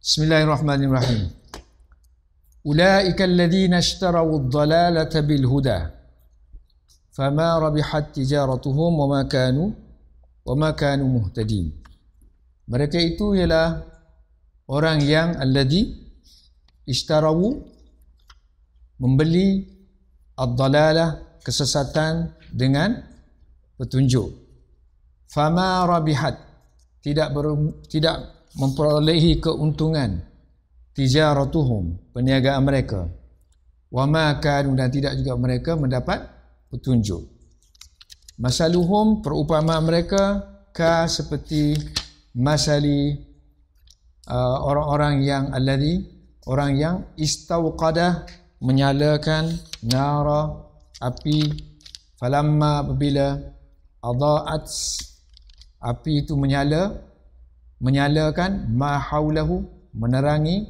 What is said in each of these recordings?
Bismillahirrahmanirrahim. Ulaika alladhina ishtaraw ad-dalalata bil huda fama rabihat tijaratuhum wa ma kanu muhtadin. Mereka itu ialah orang yang alladhi ishtaraw, membeli ad-dalalah, kesesatan dengan petunjuk. Fama rabihat, tidak memperolehi keuntungan, tijaratuhum, perniagaan mereka, wa ma kanu, dan tidak juga mereka mendapat petunjuk. Masaluhum, perumpamaan mereka, ka seperti masali orang-orang yang orang yang istauqadah, menyalakan nara, api, falamma, apabila adaat, api itu menyalakan ma haulahu, menerangi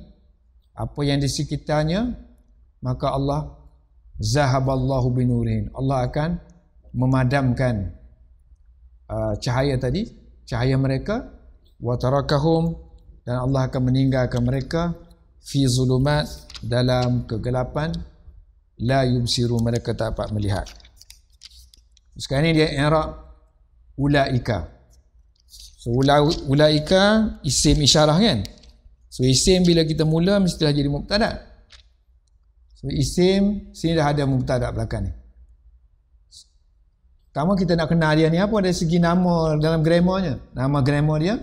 apa yang di sekitarnya, maka Allah zahaballahu binurihin, Allah akan memadamkan cahaya mereka, wa tarakahum, dan Allah akan meninggalkan mereka fi zulumat, dalam kegelapan, la yubsiru, mereka tak dapat melihat. Sekarang ni dia i'rab ulaika. So ulaika isim isyarah kan. So isim bila kita mula mestilah jadi mubtada. So isim sini dah ada mubtada belakang ni. Pertama kita nak kenal dia ni apa dari segi nama dalam grammarnya. Nama grammar dia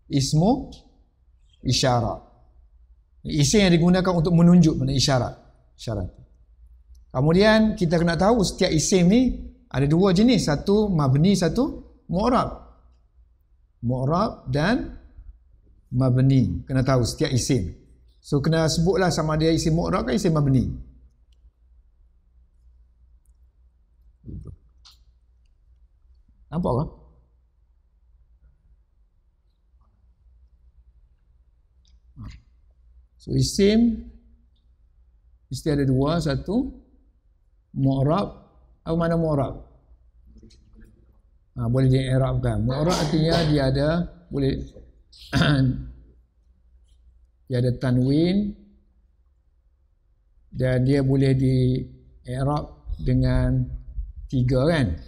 ismu isyarah. Isim yang digunakan untuk menunjuk, mana isyarat. Kemudian kita kena tahu setiap isim ni ada dua jenis, satu mabni, satu mu'rab. Mu'rab dan mabni, kena tahu setiap isim. So kena sebutlah sama dia isim mu'rab ke isim mabni. Nampak tak? So isim mesti ada dua, satu mu'rab. Apa mana mu'rab? Boleh di-i'rabkan. Mu'rab artinya dia ada boleh dia ada tanwin, dan dia boleh di-i'rab dengan tiga kan?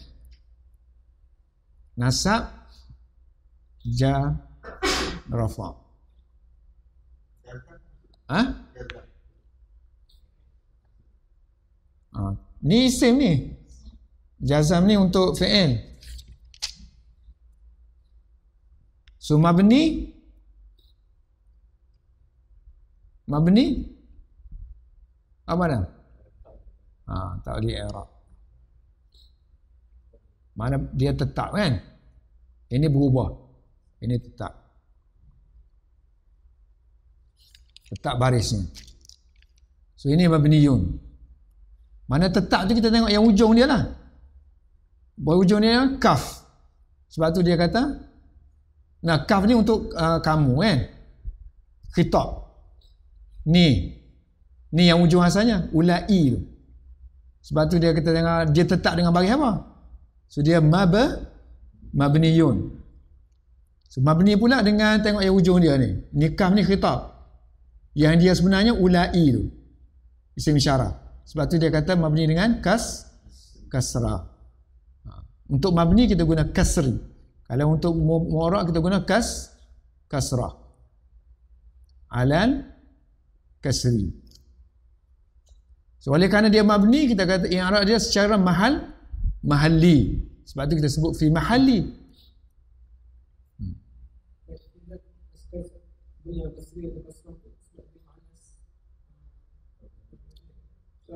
Nasab, jar, rafa'. Ni isim ni. Jazam ni untuk fi'il. So mabni apa dah? Tak boleh i'rab. Mana dia tetap kan? Ini berubah. Ini tetap. Tetap barisnya. So ini mabniyun. Mana tetap tu kita tengok yang ujung dia lah. Ujung dia kaf. Sebab tu dia kata, nah kaf ni untuk kamu kan, khitab. Ni yang ujung asalnya ulai tu. Sebab tu dia kata dia tetap dengan baris apa? So dia mabniyun. So mabni pula dengan tengok yang ujung dia ni. Ni kaf ni khitab. Yang dia sebenarnya ulai tu, isim isyarah. Sebab tu dia kata mabni dengan kasrah. Untuk mabni kita guna kasri. Kalau untuk mu'rab kita guna kasrah. Alal kasri. So oleh kerana dia mabni, kita kata i'rab dia secara mahalli. Sebab tu kita sebut fi mahalli.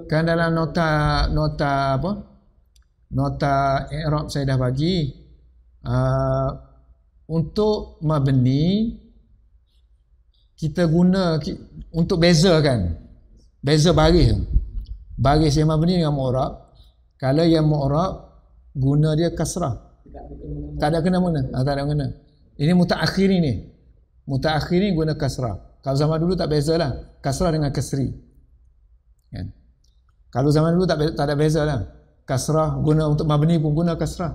Kan dalam nota apa? Nota i'rab saya dah bagi. Untuk mabni kita guna untuk bezakan, beza baris yang mabni dengan mu'rab. Kalau yang mu'rab guna dia kasrah, tak ada kena-mena. Tak ada kena. Ini mutaakhir ni. Mutaakhir ni guna kasrah. Kalau zaman dulu tak bezalah kasrah dengan kasri kan? Kalau zaman dulu tak ada bezalah. Kasrah guna untuk mabni pun guna kasrah.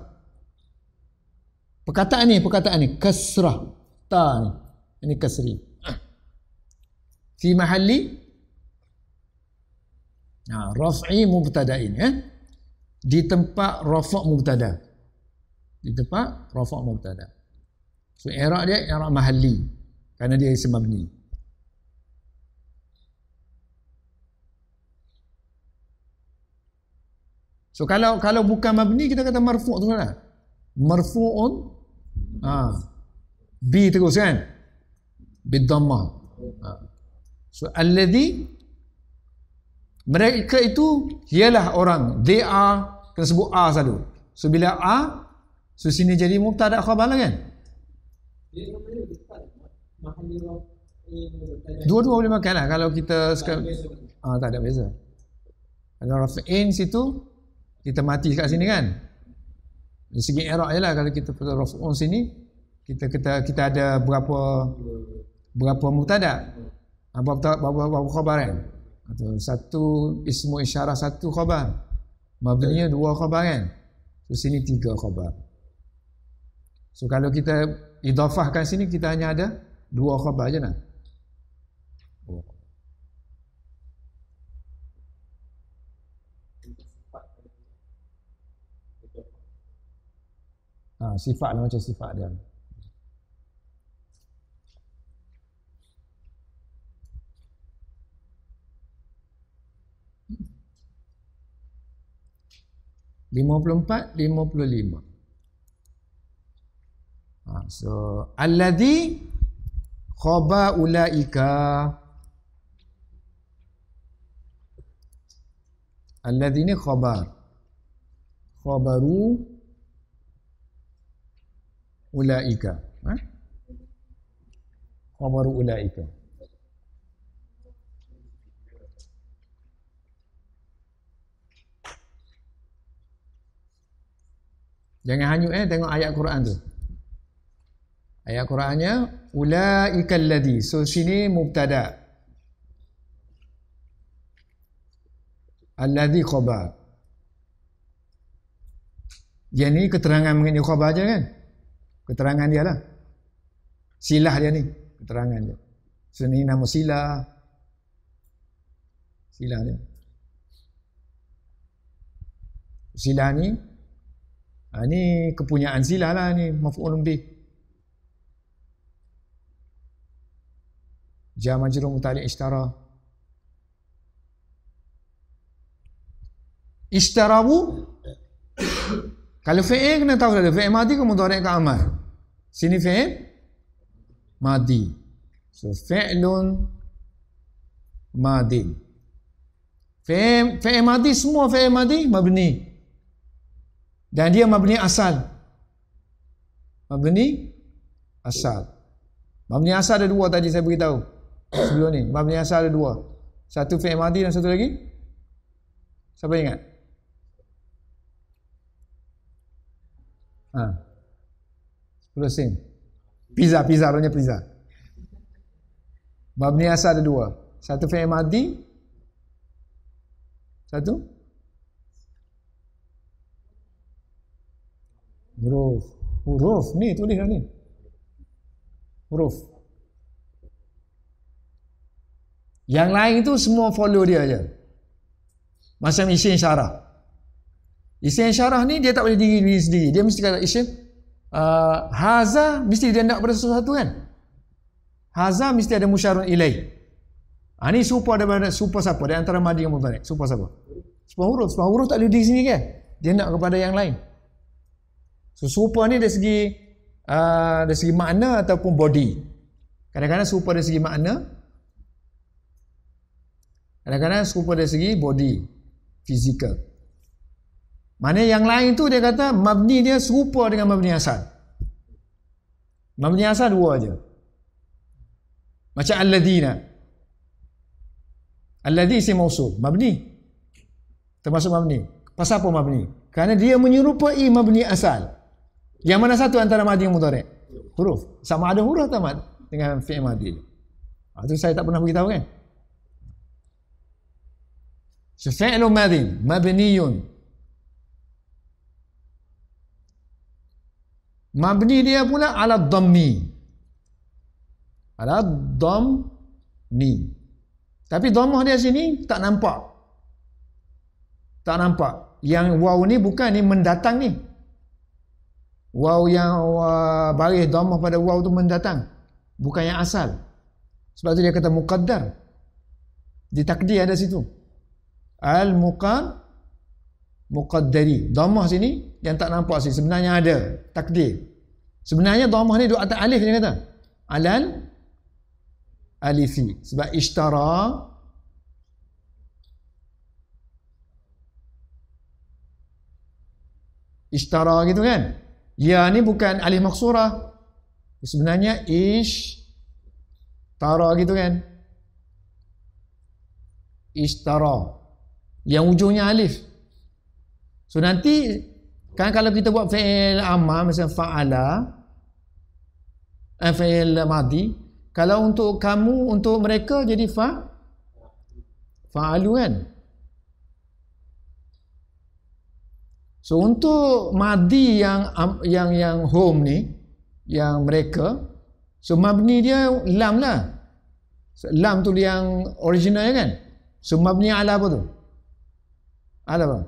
Perkataan ni kasrah, ta ni, ini kasri. fi mahalli raf'i mubtada'in, di tempat rafa' mubtada. Di tempat rafa' mubtada. So i'rab dia i'rab mahalli kerana dia isim mabni. So kalau bukan mabni kita kata marfu' tu lah. Marfu'un bi terus kan? Bidhammah. So alladhi, mereka itu ialah orang, they are, kena sebut a selalu. So bila a, so sini jadi mubtada khabar lah kan? Dua-dua boleh makan lah kalau kita sekarang. Tak ada beza. Kalau raf'in situ kita mati kat sini kan? Dari segi i'rab je lah. Kalau kita raf'un sini kita ada berapa mubtada? Berapa khabar kan? Satu ismu isyarah, satu khabar. Mabninya dua khabar kan? So sini tiga khabar. So kalau kita idhafahkan sini kita hanya ada dua khabar je lah. Sifat lah macam sifat dia. Lima puluh empat, 55. So alladhi khaba ulaika. Alladhi ni khabar. Khabaru ulaika. Khabaru ulaika. Jangan hanyut tengok ayat Quran tu. Ayat Qurannya ulaika alladhi. So sini mubtada. Alladhi khabar. Dia ni keterangan mengenai khabar je kan? Keterangan dia lah. Silah dia ni. Keterangan dia. So ni nama silah. Silah dia. Silah ni ni kepunyaan silah lah ni. Maf'ulun bih. Jar majrur muta'alliq ishtara. Ishtarabu. Kalau fi'il kena tahu dah. Fi'il madi ke mudhari' ke amal. Sini fi'il madi. So fi'lun madin. Fi'il madi, semua fi'il madi mabni. Dan dia mabni asal. Mabni asal. Mabni asal ada dua tadi saya beritahu. Sebelum ni. Mabni asal ada dua. Satu fi'il madi dan satu lagi. Siapa ingat? Sepuluh sen. Pizza namanya pizza. Mabni asal ada dua. Satu fi'il madi. Satu huruf ni tulis ni. Huruf. Yang lain itu semua follow dia aja. Macam isim isyarah. Isim isyarah ni dia tak boleh diri sendiri. Dia mesti kata isim haza mesti dia nak pada sesuatu kan. Haza mesti ada musyarun ilaih. Ni supa daripada supa siapa? Di antara madi dengan mudhari'. Supa siapa? Supa huruf. Supa huruf tak boleh diri sendiri kan? Dia nak kepada yang lain. So supa ni dari segi makna ataupun body. Kadang-kadang supa dari segi makna, kadang-kadang supa dari segi body, fizikal. Mana yang lain tu dia kata mabni dia serupa dengan mabni asal. Mabni asal dua aja. Macam alladhina. Alladhi isim mausul, mabni. Termasuk mabni. Pasal apa mabni? Kerana dia menyerupai mabni asal. Yang mana satu antara madi dan mudhari'? Huruf. Sama ada huruf tamat dengan fi'il madi. Itu saya tak pernah beritahu kan? So fi'lun madin mabniyun. Mabni dia pula ala dhammi. Ala dhammi. Tapi dhammah dia sini tak nampak. Tak nampak. Yang waw ni bukan ni mendatang ni. Waw yang baris dhammah pada waw tu mendatang. Bukan yang asal. Sebab tu dia kata muqaddar. Di takdir ada situ. Muqaddari. Dhammah sini yang tak nampak sini sebenarnya ada takdir. Sebenarnya dhammah ni duduk atas alif dia kata. Alal alifi. Sebab ishtara gitu kan. Ya ni bukan alif maksurah. Sebenarnya ishtara gitu kan. Ishtara. Yang ujungnya alif. So nanti kan kalau kita buat fi'il amar misalnya fa'ala, fi'il madi, kalau untuk kamu, untuk mereka jadi fa'alu kan. So untuk madi yang home ni, yang mereka, so mabni dia lam lah. So, lam tu yang original kan. So mabni ala apa tu? Ala apa?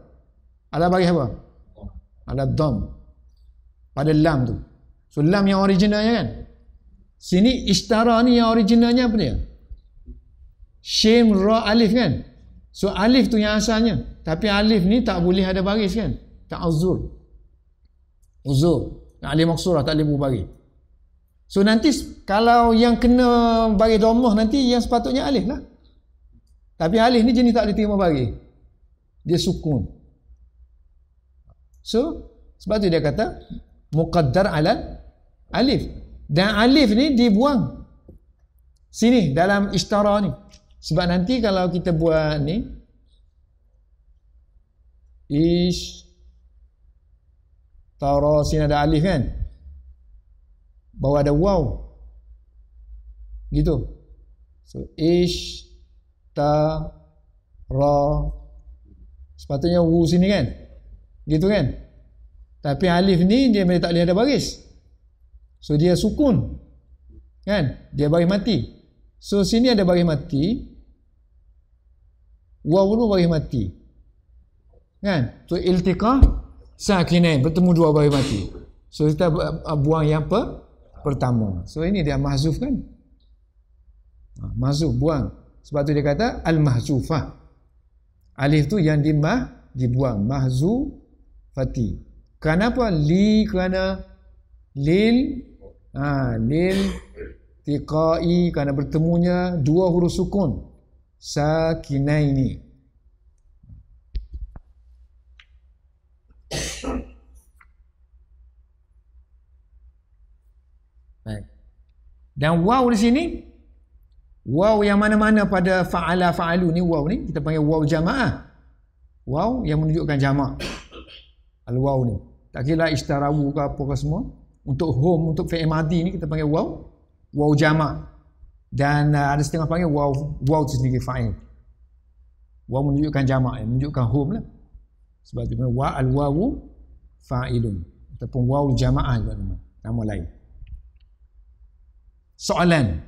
Ala bagi apa? Ala dham. Pada lam tu. So lam yang originalnya kan. Sini ishtara ni yang originalnya apa dia? Shin ra alif kan. So alif tu yang asalnya. Tapi alif ni tak boleh ada baris kan. Tak uzur. Alif maksurah tak boleh berbaris. So nanti kalau yang kena baris dhammah nanti yang sepatutnya alif lah. Tapi alif ni jenis tak boleh terima baris. Dia sukun. So sebab tu dia kata muqaddar ala alif. Dan alif ni dibuang sini dalam ishtara ni. Sebab nanti kalau kita buat ni ishtara, sini ada alif kan, bawah ada waw gitu. So ishtara, sepatutnya wu sini kan, gitu kan. Tapi alif ni dia tak boleh ada baris. So dia sukun kan, dia baris mati. So sini ada baris mati, waw pun baris mati kan. So iltiqa sakinain, bertemu dua baris mati. So kita buang yang pertama. So ini dia mahzuf kan, mahzuf, buang. Sebab tu dia kata al-mahzufah. Alif tu yang dibuang, mahzufati. Kenapa? Kerana lil tiqai, kerana bertemunya dua huruf sukun sakinaini. Dan waw di sini, waw yang mana-mana pada fa'ala fa'alu ni, waw ni kita panggil waw jamaah. Waw yang menunjukkan jamak. Al-waw ni tak kira ishtarawu ke apa ke semua. Untuk home, untuk fi'il madi ni kita panggil waw jamak. Dan ada setengah panggil waw tu sendiri fa'il. Waw menunjukkan jamak, menunjukkan home lah. Sebab tu al-wawu fa'ilun, ataupun waw jamaah juga nama lain. Soalan,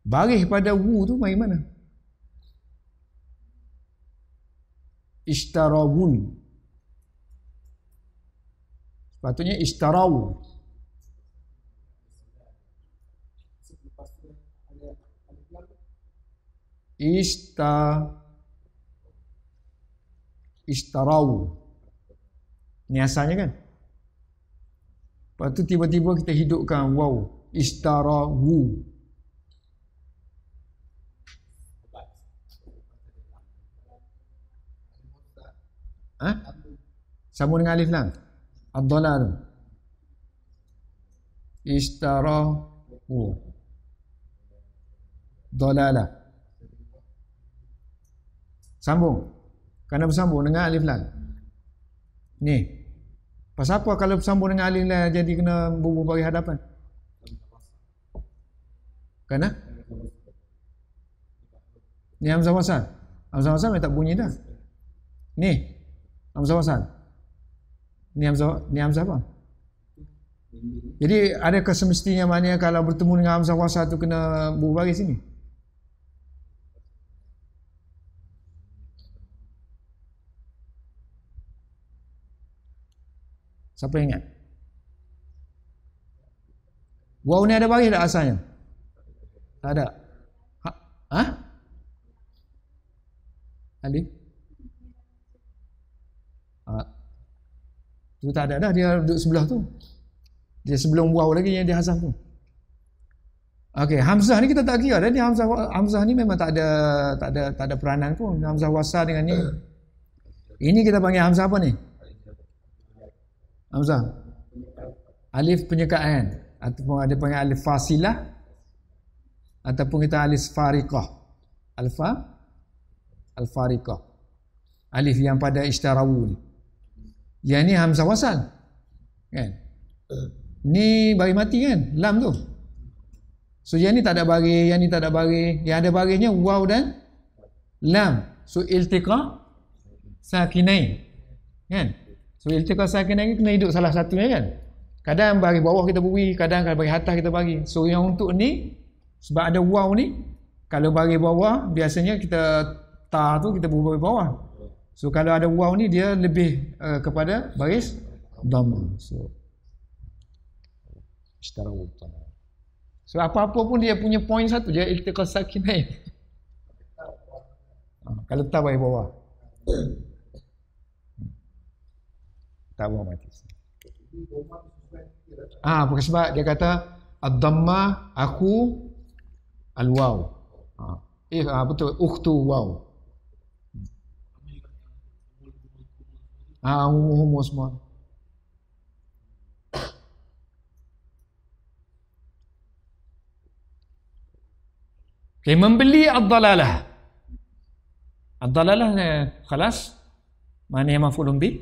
baris pada wu tu mari mana? Ishtarawun, sepatutnya ishtaraw. Ishtaraw ni asalnya kan. Lepas tu tiba-tiba kita hidupkan waw, ishtarawu. Sambung dengan alif lam. Ad-dhalal. Ishtarawu. Dhalala. Sambung. Kerana bersambung dengan alif lam. Ni. Pasal apa kalau bersambung dengan alif lam jadi kena bubuh bagi hadapan? Kerana? Ni hamzah wasal. Hamzah wasal tak bunyi dah. Ni. Hamzah wasal. Ni hamzah apa? Jadi adakah semestinya maknanya kalau bertemu dengan hamzah wasal tu kena bubuh bagi sini? Siapa ingat? Waw ni ada baris tak asalnya? Tak ada. Ha? Alif? Tu tak ada dah, dia duduk sebelah tu. Dia sebelum waw lagi yang dia hazaf tu. Okey, hamzah ni kita tak kira dah. Ni hamzah ni memang tak ada peranan pun. Hamzah wasal dengan ni. Ini kita panggil hamzah apa ni? Hamzah alif penyekaan, ataupun ada panggil alif fasilah, ataupun kita alif fariqah. Al-fariqah. Alif yang pada istarawu ni. Yang ni hamzah wasal. Kan? Ni bagi mati kan? Lam tu. So yang ni tak ada baris, yang ni tak ada baris. Yang ada barisnya waw dan lam. So iltiqa sakinain. Kan? So iltiqa sakinain kena hidup salah satunya kan? Kadang bagi bawah kita beri, kadang bagi atas kita bagi. So yang untuk ni, sebab ada waw ni, kalau bagi bawah, biasanya kita ta tu kita beri bawah. So kalau ada waw ni, dia lebih kepada baris dhamma. So so apa-apa pun dia punya point satu je, iltiqa sakinain. Kalau tak bagi bawah, tak bawah mati. Bukan sebab dia kata ad-dhamma aku al-waw. Betul, ukhtu waw. Umum semua. Okay, membeli ad-dalalah. Ad-dalalah ni khalas. Mana yang maf'ulun bih?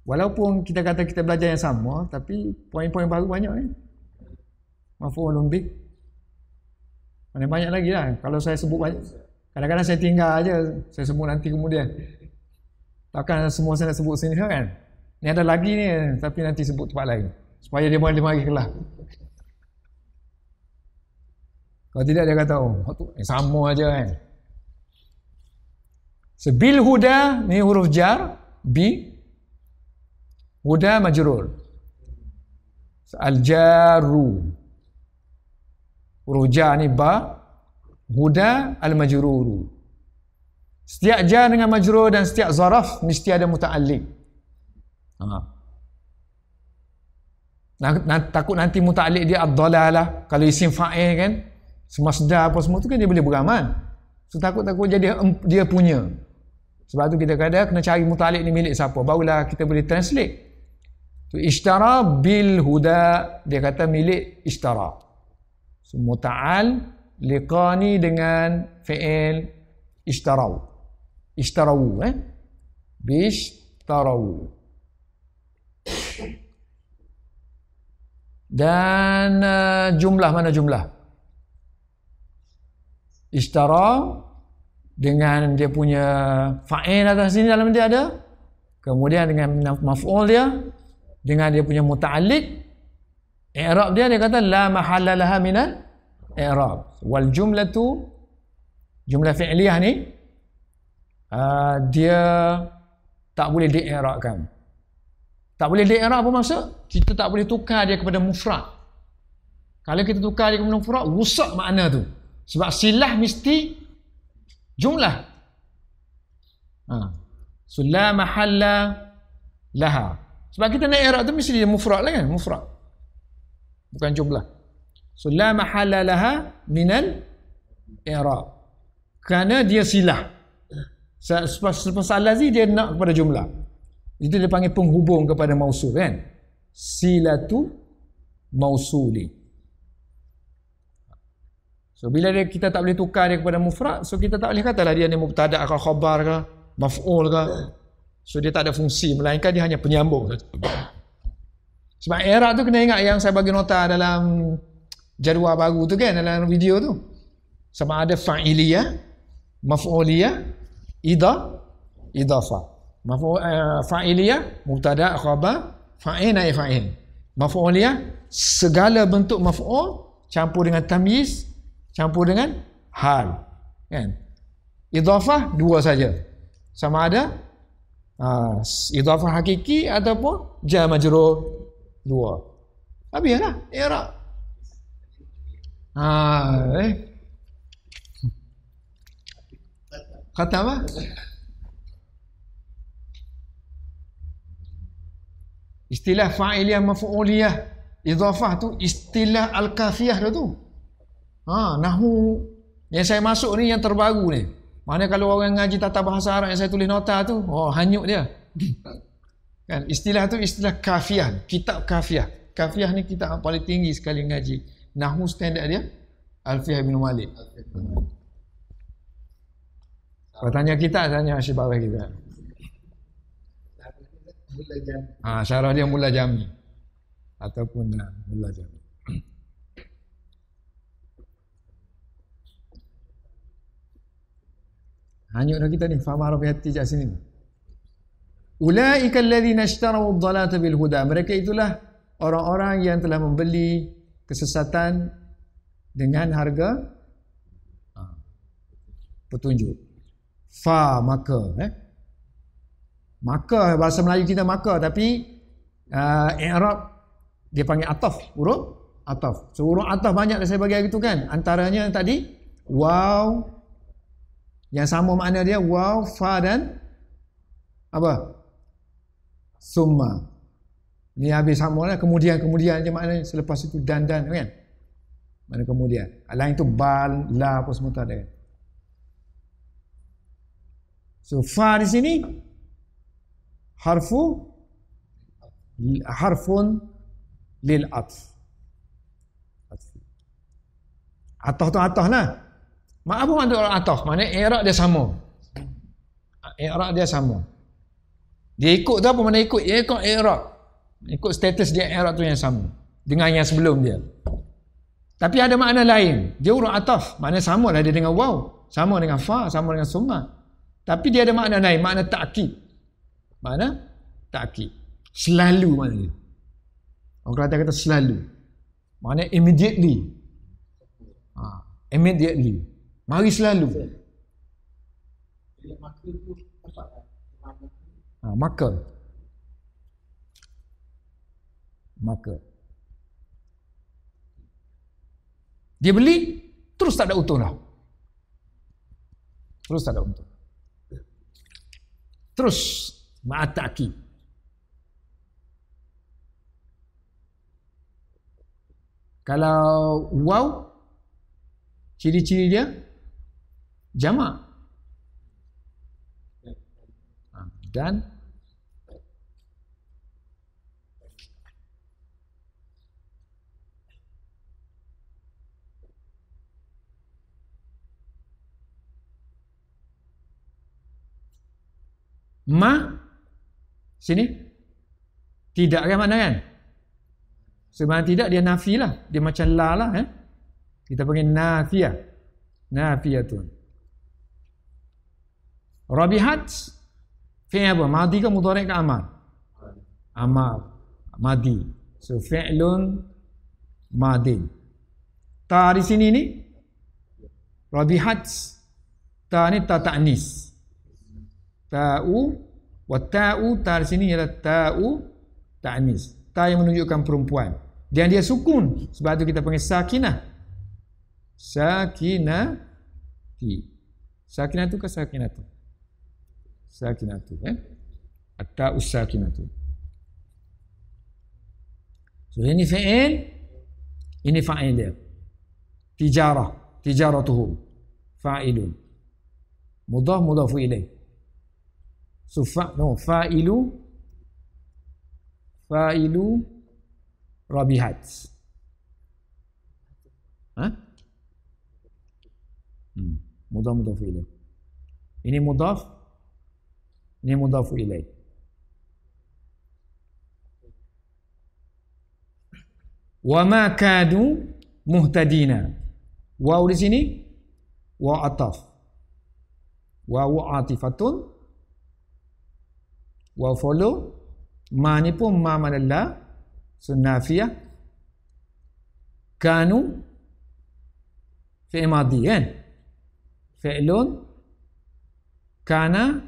Walaupun kita kata kita belajar yang sama, tapi poin-poin baru banyak ni. Maf'ulun bih. Mana banyak lagi lah. Kalau saya sebut banyak, kadang-kadang saya tinggal aja, saya sebut nanti kemudian. Takkan semua saya nak sebut sini kan? Ni ada lagi ni, tapi nanti sebut tempat lain. Supaya dia boleh mari kelah. Kalau tidak dia kata, sama aja kan. Sebil huda, ni huruf jar, bi. Huda majrur. Al-jaru. Huruf jar ni ba. Huda al-majruru. Setiap jar dengan majrur dan setiap zaraf mesti ada muta'alliq. Takut nanti muta'alliq dia ad-dalalah. Kalau isim fa'il kan, semasdar apa semua tu kan dia boleh beramal. So takut-takut jadi dia punya. Sebab tu kita kena cari muta'alliq ni milik siapa, barulah kita boleh translate. Tu ishtara bil huda, dia kata milik ishtara. So muta'al liqani dengan fi'il ishtarau. Ishtarau bishtarau. Dan jumlah, mana jumlah? Ishtara dengan dia punya fa'il atas sini dalam dia ada, kemudian dengan maf'ul dia, dengan dia punya muta'alliq, i'rab dia kata la mahalla laha minal i'rab. Wal jumlatu, jumlah fi'liyah ni dia tak boleh di-i'rabkan. Tak boleh di-i'rab apa maksud? Kita tak boleh tukar dia kepada mufrad. Kalau kita tukar dia kepada mufrad, rusak makna tu. Sebab silah mesti jumlah. So la mahalla laha. Sebab kita nak i'rab tu mesti dia mufrad lah kan, mufrad. Bukan jumlah. So la mahalla laha minal i'rab. Kerana dia silah. Selepas al-lazi dia nak kepada jumlah. Itu dia panggil penghubung kepada mausul kan. Silatu mausuli. So bila kita tak boleh tukar dia kepada mufrad, so kita tak boleh katalah dia ni mubtada' ke khabar ke maf'ul ke. So dia tak ada fungsi, melainkan dia hanya penyambung saja. Sebab i'rab tu kena ingat yang saya bagi nota dalam jadual baru tu kan, dalam video tu. Sama ada fa'iliyah, maf'uliyah, idafah. Fa'iliyah mubtada' khabar, fa'il naib fa'il. Maf'uliyah segala bentuk maf'ul campur dengan tamyiz, campur dengan hal kan. Idafah dua saja, sama ada Idhafah hakiki ataupun jar majrur dua. Habislah i'rab. Kata apa? Istilah fa'iliyah maf'uliyah idhafah tu istilah al-kafiyah tu. Nahwu yang saya masuk ni yang terbaru ni. Mana kalau orang ngaji tata bahasa Arab yang saya tulis nota tu, hanyut dia. Kan istilah tu istilah kafiyah, kitab kafiyah. Kafiyah ni kitab yang paling tinggi sekali ngaji. Nahwu standard dia Alfiyah bin Malik. Kalau tanya kita, tanya Syibawah kita. Syarah dia mula jami ataupun mula jami. Hanyut dah kita ni. Faham Arabi hati kat sini. Ulaika alladhina ishtaraw ad-dhalata bil huda. Mereka itulah orang-orang yang telah membeli kesesatan dengan harga petunjuk. Maka maka bahasa Melayu kita maka, tapi i'rab dia panggil ataf, huruf ataf. So huruf ataf banyak dah saya bagi hari tu kan. Antaranya tadi waw yang sama makna dia waw, fa dan apa? Summa. Ni habis sama lah. Kemudian je maknanya. Selepas itu dan kan. Mana kemudian. Lain tu bal, la apa semua tak ada. So fa di sini harfun lil atf. Ataf tu ataf lah. Apa maksud orang ataf? Maknanya i'rab dia sama. I'rab dia sama. Dia ikut tu apa mana ikut? Dia ikut i'rab. Ikut status dia i'rab tu yang sama dengan yang sebelum dia. Tapi ada makna lain. Dia huruf ataf. Maknanya sama lah dia dengan waw. Sama dengan fa, sama dengan summa. Tapi dia ada makna lain. Makna ta'kid. Makna ta'kid. Selalu maknanya. Orang kata selalu. Maknanya immediately. Immediately. Mari selalu. Maka. Dia beli, terus tak ada untung dah. Terus tak ada untung. Terus ma'at-ta'kid. Kalau waw, ciri-ciri dia jamak. Dan sini tidak kan makna kan? Sebenarnya tidak, dia nafi lah. Dia macam la lah. Kita panggil nafiyah. Nafiyatun. Rabihat fi'il apa? Madi ke mudhari' ke amal? Amal. Madi. So fi'lun madin. Ta di sini ni rabihat. Ta ni ta ta'nis. Ta'u wa ta'u, ta di sini ialah ta'u ta'nis. Ta yang menunjukkan perempuan. Dan dia sukun. Sebab tu kita panggil sakinah. Sakinati. Sakinatu ke sakinatu? Sakinatu. At-ta'u sakinatu. So ini fi'il. Ini fa'il dia. Tijarah. Tijaratuhu. Fa'ilun. Mudhaf mudhafu ilaih. So fa'ilu rabihat. Mudhaf mudhafu ilaih. Ini mudhaf, ini mudhafu ilaih. Wa ma kadu muhtadina. Waw di sini wa ataf. Wa atifatun. Wa follow. Ma ni pun ma manallah. Sunnafiyah. Kanu fi'il madhi, kan? Fi'lun kana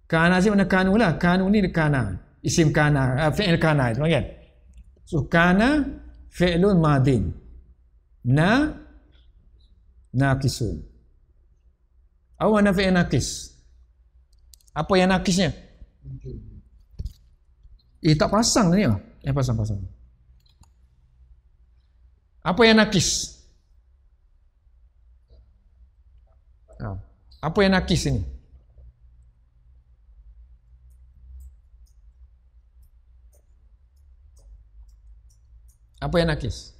Kana sini mana kanu lah. Kanu ni kana. Isim kana. Fi'il kana itu kan. So kana fi'lun madin. Naqisun. Awal fi'il naqis. Apa yang naqisnya? Tak pasang ni. Pasang. Apa yang naqis? Apa yang naqis ini? Apa yang naqis?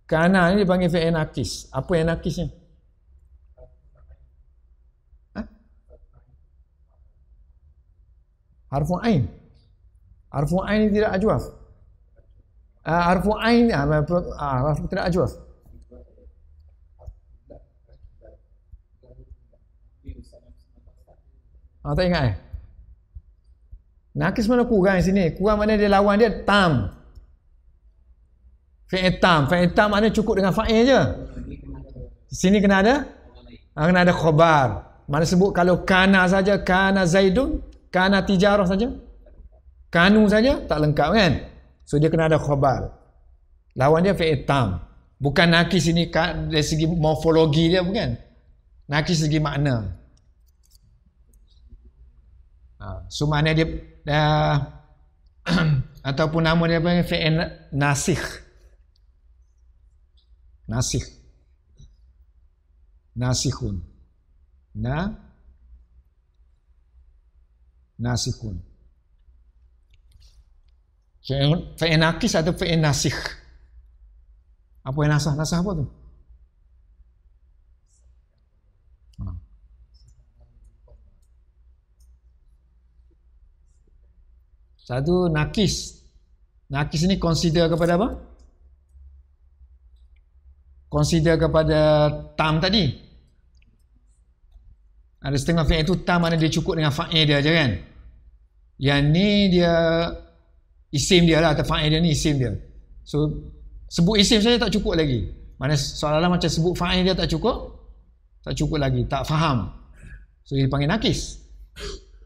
Kana ni dipanggil fi'il naqis. Apa yang naqisnya? Harfu ain. Harfu ain tidak ajwaf. Harfu ain harfu tidak ajwaf. Tak ingat Naqis mana kurang di sini? Kurang mana dia lawan dia? Tam. Fi'il tam. Fi'il tam maknanya cukup dengan fa'il je. Di sini kena ada khabar. Mana sebut kalau kana saja, kana zaidun, kana tijarah saja. Kanu saja tak lengkap kan? So dia kena ada khabar. Lawan dia fi'il tam. Bukan naqis ini dari segi morfologi dia bukan. Naqis segi makna. So makna dia ataupun nama dia panggil fi'il nasikh. Nasikhun. Nasikhun. Fi'il naqis atau fi'il nasikh. Apa yang nasah? Nasah apa tu? Satu naqis. Naqis ni consider kepada apa? Consider kepada tam tadi. Ada setengah fi'il itu tam mana dia cukup dengan fa'il dia je kan. Yang ni dia isim dia lah atau fa'il dia ni isim dia. So sebut isim saja tak cukup lagi. Mana seolah-olah macam sebut fa'il dia tak cukup lagi, tak faham. So dia panggil naqis.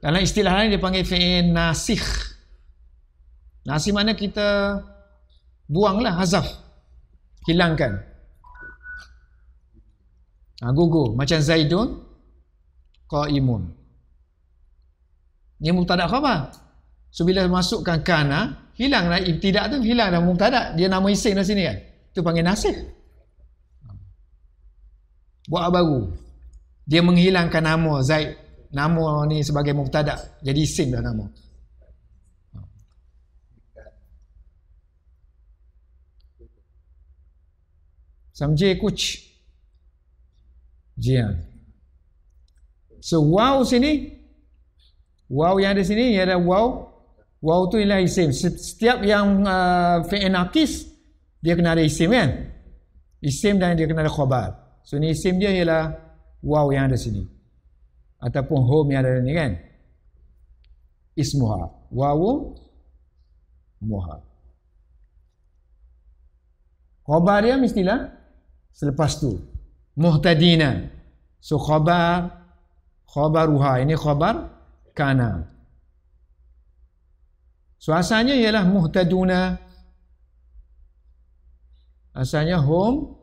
Dalam istilah lain dia panggil fi'il nasikh. Nasikh mana kita buanglah, hazaf, hilangkan. Gugur macam zaidun qaimun. Ni mubtada khabar. So bila masukkan kana, hilanglah ibtida tu, hilanglah mubtada. Dia nama isim dah sini kan. Tu panggil nasikh. Buat baru. Dia menghilangkan nama Zaid. Nama ni sebagai mubtada. Jadi isim dah nama. Samjhe kuch. Jian. So waw sini, waw yang ada sini ialah waw. Waw tu ialah isim. Setiap yang fi'il naqis dia kena ada isim kan? Isim dan dia kena ada khabar. So ni isim dia ialah waw yang ada sini. Ataupun hum yang ada ni kan? Ismuha. Wawu muha. Khabar dia mestilah selepas tu. Muhtadina. So khabaruha. Ini khabar kana. So asalnya ialah muhtaduna. Asalnya hum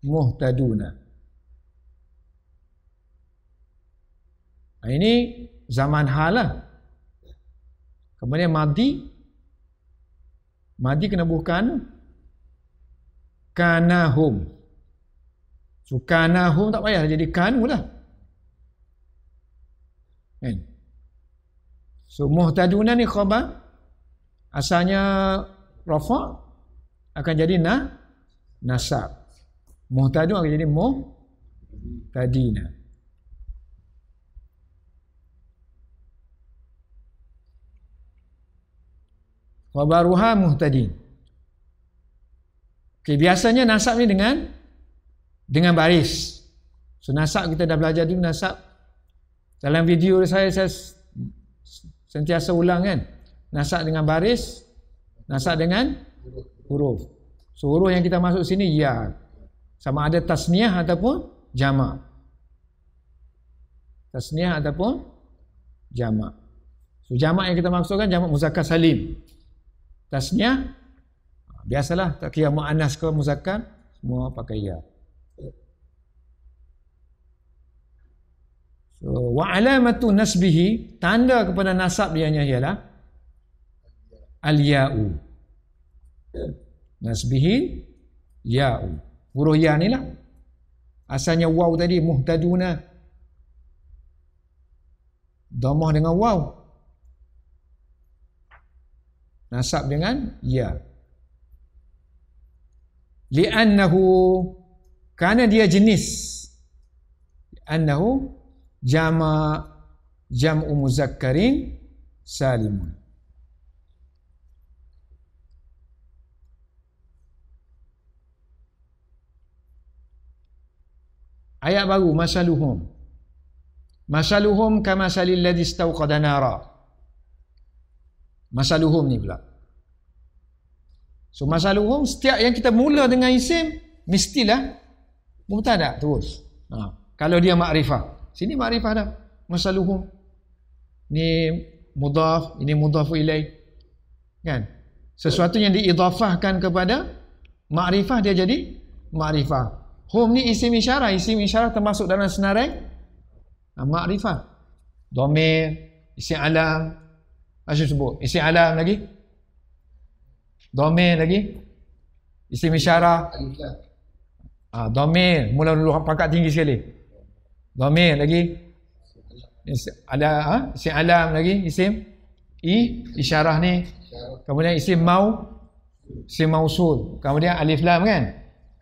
muhtaduna. Ini zaman hal lah. Kemudian madi kena bukan kanahum. So kanahum tak payah jadi kanu lah kan. So muhtaduna ni khabar asalnya rafa' akan jadi nasab. Muhtadun akan jadi muhtadina. Khabaruha muhtadin. Okay, biasanya nasab ni dengan baris. So nasab kita dah belajar dulu nasab. Dalam video saya sentiasa ulang kan. Nasab dengan baris, nasab dengan huruf. So huruf yang kita masuk sini ya. Sama ada tasniah ataupun jamak. Tasniah ataupun jamak. So jamak yang kita maksudkan jamak muzakkar salim. Tasniah biasalah, tak kira muannas ke muzakkar, semua pakai ya. So wa alamatu nasbihi, tanda kepada nasab dia ialah al-ya'u. Nasbihi ya'u. Huruf ya ni lah. Asalnya waw tadi, muhtaduna. Dhammah dengan waw. Nasab dengan ya. Li'annahu, kerana dia jenis. Li'annahu jam'u muzakkarin salimun. Ayat baru, masaluhum. Masaluhum kamasalil ladzi istawqada nara. Masaluhum ni pula. So masaluhum, setiap yang kita mula dengan isim, mestilah mubtada terus. Kalau dia makrifah. Sini makrifah dah. Masaluhum. Ni mudhaf, ini mudhafu ilaih. Kan? Sesuatu yang diidhafahkan kepada makrifah, dia jadi makrifah. Hum ni isim isyarah. Isim isyarah termasuk dalam senarai makrifah. Dhamir, isim alam. Asyik sebut. Isim alam lagi. Dhamir lagi. Isim isyarah. Dhamir. Mula dulu pangkat tinggi sekali. Dhamir lagi. Ada isim alam lagi. Isim isyarah ni. Kemudian isim isim mausul. Kemudian alif lam kan.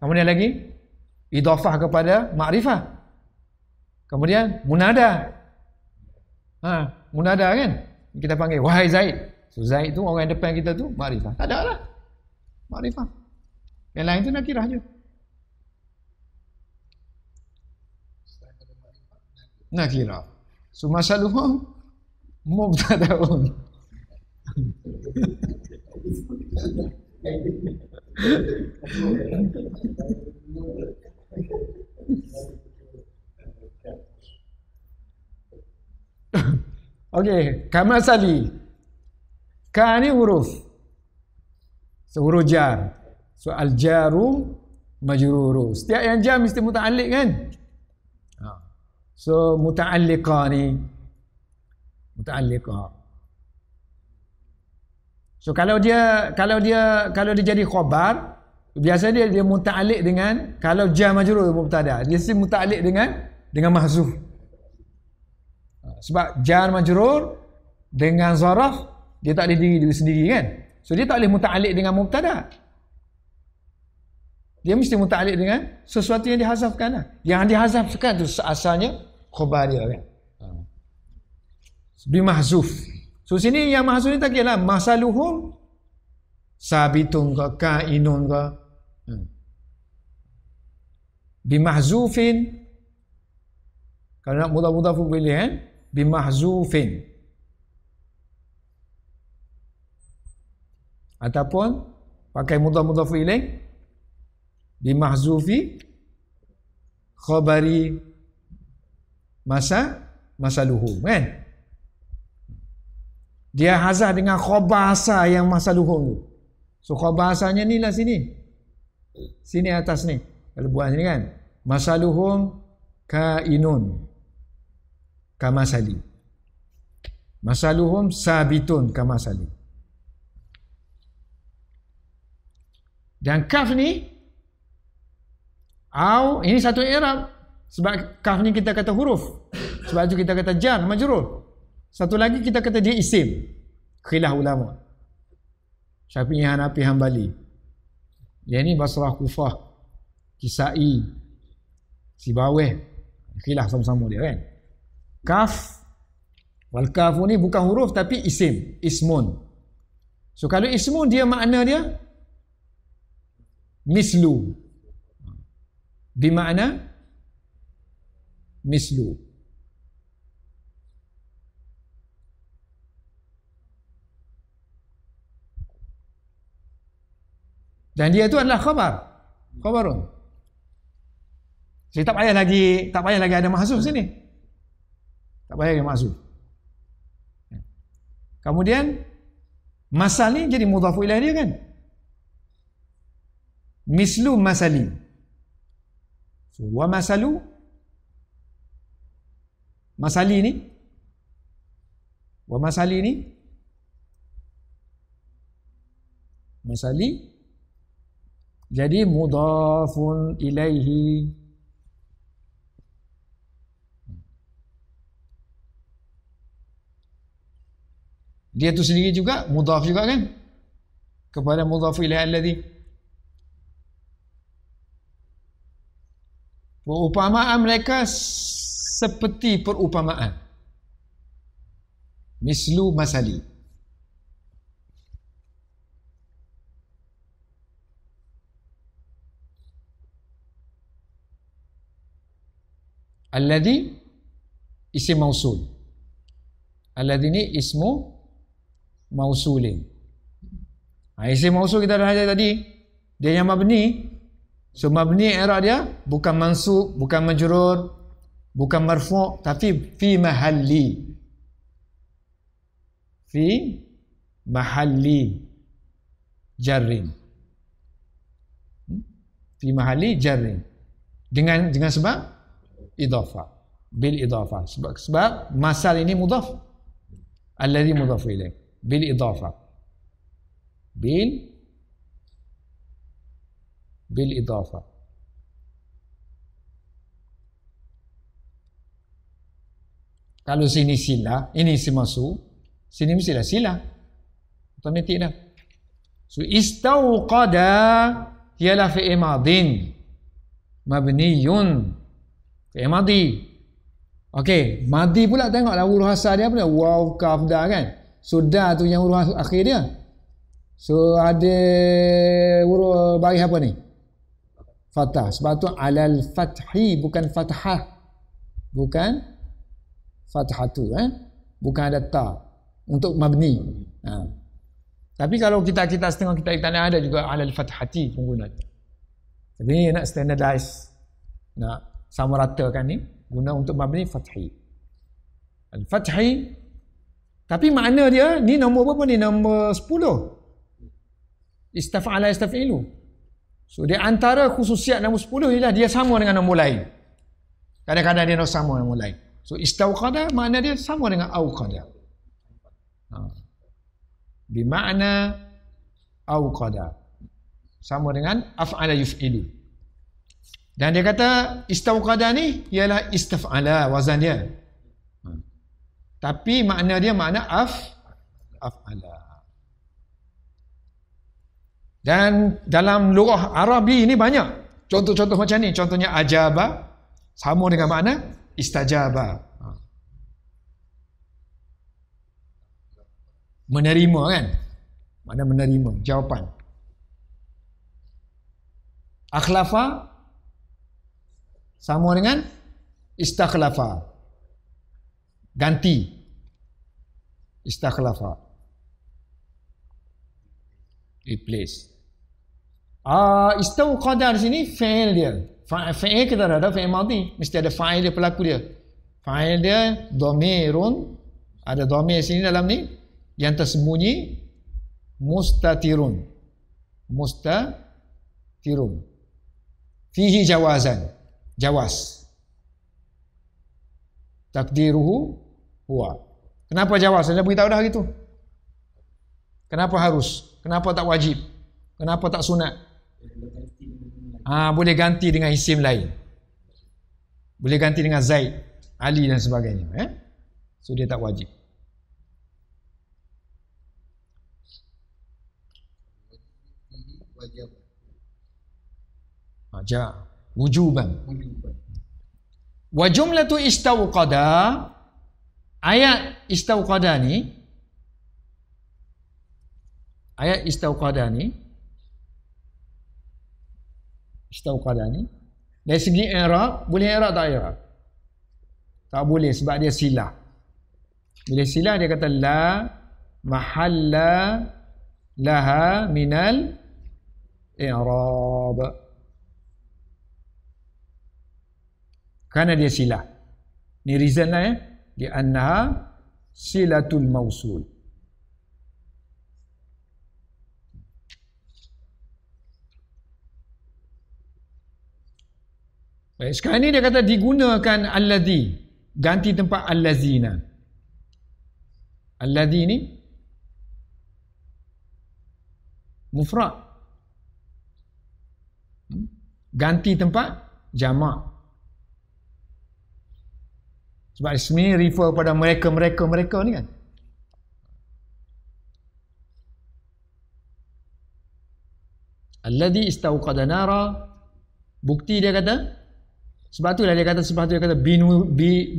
Kemudian lagi idhafah kepada makrifah. Kemudian munada. Munada kan? Kita panggil wahai Zaid. So Zaid tu orang depan kita tu makrifah. Tak ada lah. Makrifah. Yang lain tu nakirah je. Nakirah. So masaluhum mubtadaun. Okey, kamasali. Ka ni huruf. So huruf jar. So al-jaru majruru. Setiap yang jar mesti muta'alliq kan? So muta'alliqah ni. Muta'alliqah. So kalau dia jadi khabar, biasa dia muta'alliq dengan, kalau jar majrur mubtada, dia mesti muta'alliq dengan mahzuf. Sebab jar majrur dengan zaraf dia tak boleh diri sendiri kan. So dia tak boleh muta'alliq dengan mubtada. Dia mesti muta'alliq dengan sesuatu yang dihazafkan lah. Yang dihazafkan tu asalnya khabar dia kan. Bimahzuf. So sini yang mahzuf ni tak kira lah. Masaluhum sabitun ke kainun ke. Bimahzufin. Kalau nak mudhaf-mudhaf boleh kan. Bimahzufin. Ataupun pakai mudhaf-mudhaf ilaih bimahzufi khabari masaluhum kan. Dia hazah dengan khabar asal yang masaluhum tu. So khabar asalnya ni lah sini. Sini atas ni. Kalau buat sini kan. Masaluhum kainun kamasali. Masaluhum sabitun kamasali. Dan kaf ni ini satu i'rab. Sebab kaf ni kita kata huruf. Sebab tu kita kata jar majrur. Satu lagi kita kata dia isim. Khilaf ulama. Syafi'i, Hanafi, Hambali. Yang ni Basrah, Kufah, Kisai, Sibawih. Khilaf sama-sama dia kan. Kaf. Wal kafu ni bukan huruf tapi isim. Ismun. So kalau ismun dia makna dia mislu. Bimakna mislu. Dan dia itu adalah khabarun. Jadi tak payah lagi ada mahzuf sini. Tak payah ada mahzuf. Kemudian masal ni jadi mudhafu ilaih dia kan. Mislu masali. So, wa masalu masali ni wa masali ni masali jadi mudhafun ilaihi. Dia tu sendiri juga mudhaf juga kan kepada mudhafu ilaihi alladhi. Perumpamaan mereka seperti perumpamaan mislu masali. Alladhi isim mausul. Alladhi ni ismu mausulin. Isim mausul kita dah ada tadi. Dia yang mabni. So mabni i'rab dia bukan mansub, bukan majrur, bukan marfu', tapi fi mahalli. Fi mahalli jarrin. Fi mahalli jarrin. Dengan sebab idhafah. Bil idhafah. Sebab masal ini mudhaf. Alladhi mudhaf ilaih. Bil idhafah. Bil idhafah. Kalau sini sila, ini isim mausul, sini mestilah sila. Otomatik dah. So istauqada ialah fi'il madin mabniyun. Fi'il madi. Okey, madi pula tengoklah huruf asal dia apa dia? Waw, kaf, dah kan? So dah tu yang huruf akhir dia. So ada huruf baris apa ni? Fathah. Sebab tu alal fathi, bukan fathah. Bukan fathatu, bukan ada ta untuk mabni. Tapi kalau kita setengah kita ada juga alal fathati penggunaan. Tapi ni nak standardize, nak sama ratakan ni, guna untuk mabni fathi. Al fathi, tapi makna dia ni nombor berapa ni? Nombor 10. Istaf'ala istaf'ilu. So di antara khususiat nombor 10 ialah dia sama dengan nombor lain. Kadang-kadang dia sama dengan nombor lain. So istauqada makna dia sama dengan auqada. Bimakna auqada. Sama dengan af'ala yuf'ilu. Dan dia kata istauqada ni ialah istaf'ala wazan dia. Tapi makna dia makna af'ala. Dan dalam lugah Arabi ni banyak contoh-contoh macam ni. Contohnya ajaba sama dengan makna istajaba. Menerima kan? Makna menerima jawapan. Akhlafa sama dengan istakhlafa. Ganti. Istakhlafa. Replace. Istauqada di sini fi'il dia. Fi'il kita ada fi'il madhi, mesti ada fa'il dia, pelaku dia. Fa'il dia dhamirun, ada dhamir sini dalam ni yang tersembunyi, mustatirun. Mustatirun. Fihi jawazan. Jawaz. Takdiruhu huwa. Kenapa jawaz? Saya beritahu dah gitu. Kenapa harus? Kenapa tak wajib? Kenapa tak sunat? Boleh ganti dengan isim lain. Boleh ganti dengan Zaid, Ali dan sebagainya. So dia tak wajib. Wujuban. Wa jumlatu istauqada, ayat istauqada ni, dari segi i'rab, boleh i'rab tak i'rab? Tak boleh sebab dia silah. Bila silah dia kata la mahalla laha minal i'rab. Karena dia silah. Ni reason lah ya. Di annaha silatul mausul. Baik, sekarang ni dia kata digunakan alladhi, ganti tempat allazina. Alladhi ni mufrad, ganti tempat jamak. Sebab sebenarnya refer pada mereka ni kan. Alladhi istauqada nara, bukti dia kata, sebab tu dia kata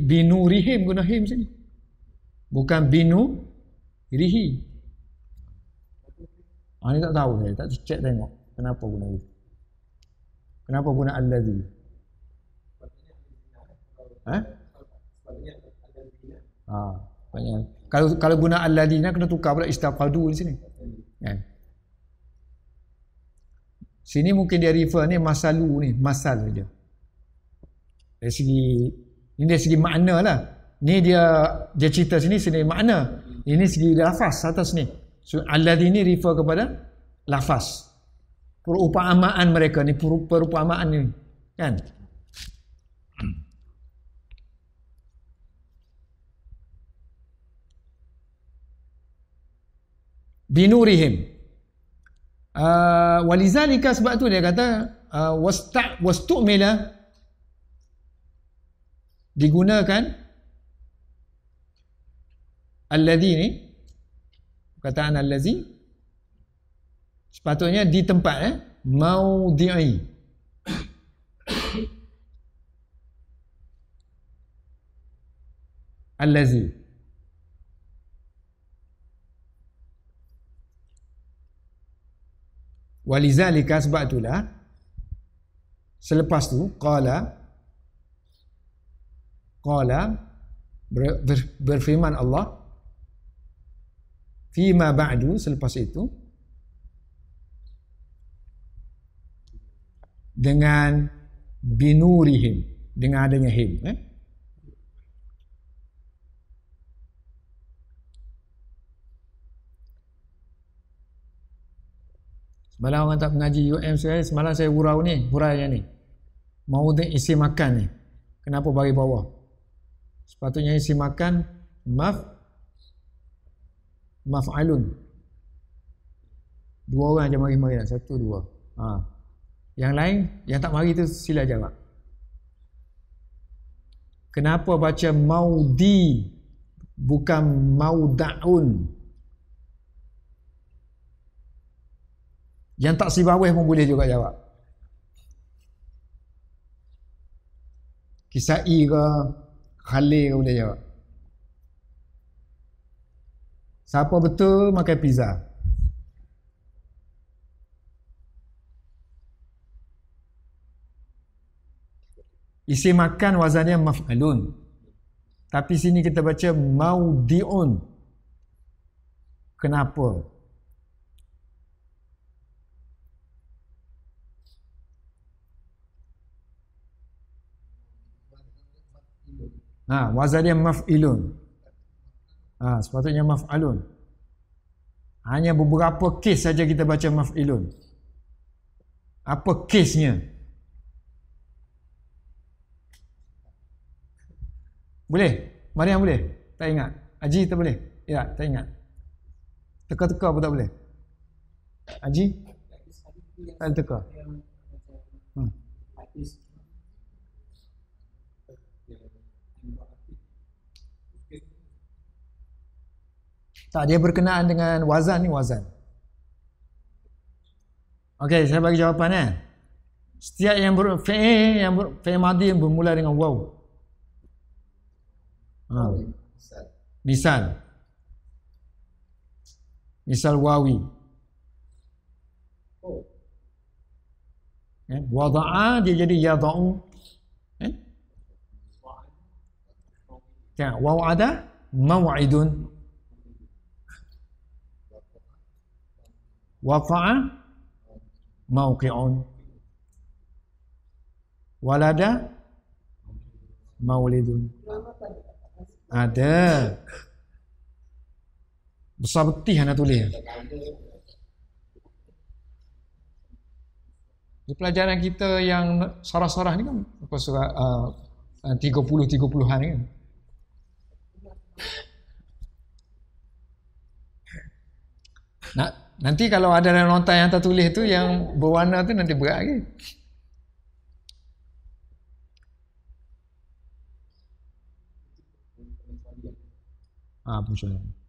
binurihim, guna him sini. Bukan rihi. Ni tak tahu saya, tak cek tengok kenapa guna itu. Kenapa guna alladhi? Kalau guna alladhina kena tukar pula istaqadu di sini. Kan? Sini mungkin dia refer ni masalu ni, masal dia. Dari segi makna lah. Ni dia cerita sini makna. Ini segi lafaz atas ni. So alladhi ni refer kepada lafaz. Perumpamaan mereka ni, perumpamaan ni. Kan? Binurihim. Walizalika, sebab tu dia kata wastu'mila, digunakan alladhi ni, perkataan alladhi sepatutnya di tempat maudhi'i. Alladhi walizalika, sebab itulah selepas tu qala berfirman Allah fima ba'du, selepas itu dengan binurihim, dengan adanya him. Semalam orang tak mengaji UM saya, semalam saya huraian ni. Maudhi' isim makan ni. Kenapa bagi bawah? Sepatutnya isim makan maf'alun. Dua orang je mari-mari lah. Satu, dua. Yang lain, yang tak mari tu sila jawab. Kenapa baca maudi bukan mauda'un? Yang tak sibawih pun boleh juga jawab. Kisai ke Khalil ke boleh jawab. Siapa betul makan pizza? Isim makan wazannya maf'alun. Tapi sini kita baca maudi'un. Kenapa? Wazannya maf'ilun. Sepatutnya maf'alun. Hanya beberapa kes saja kita baca maf'ilun. Apa kesnya? Boleh? Mariam boleh? Tak ingat? Haji tak boleh? Ya, tak ingat. Teka-teka pun tak boleh? Haji? Tak teka. Tak, dia berkenaan dengan wazan ni, wazan. Okey, saya bagi jawapan Setiap yang fi'il madhi yang bermula dengan waw. Misal wawi. Wada'a dia jadi yada'u. Wa'ada maw'idun. Waqa'a mauqi'un. Walada maulidun. Ada. Besar betih anak tulis. Di pelajaran kita yang sarah-sarah ni kan apa surat 30-30-an ni kan. Nanti kalau ada nota yang tertulis tu yang berwarna tu nanti berat lagi. Pengecualian.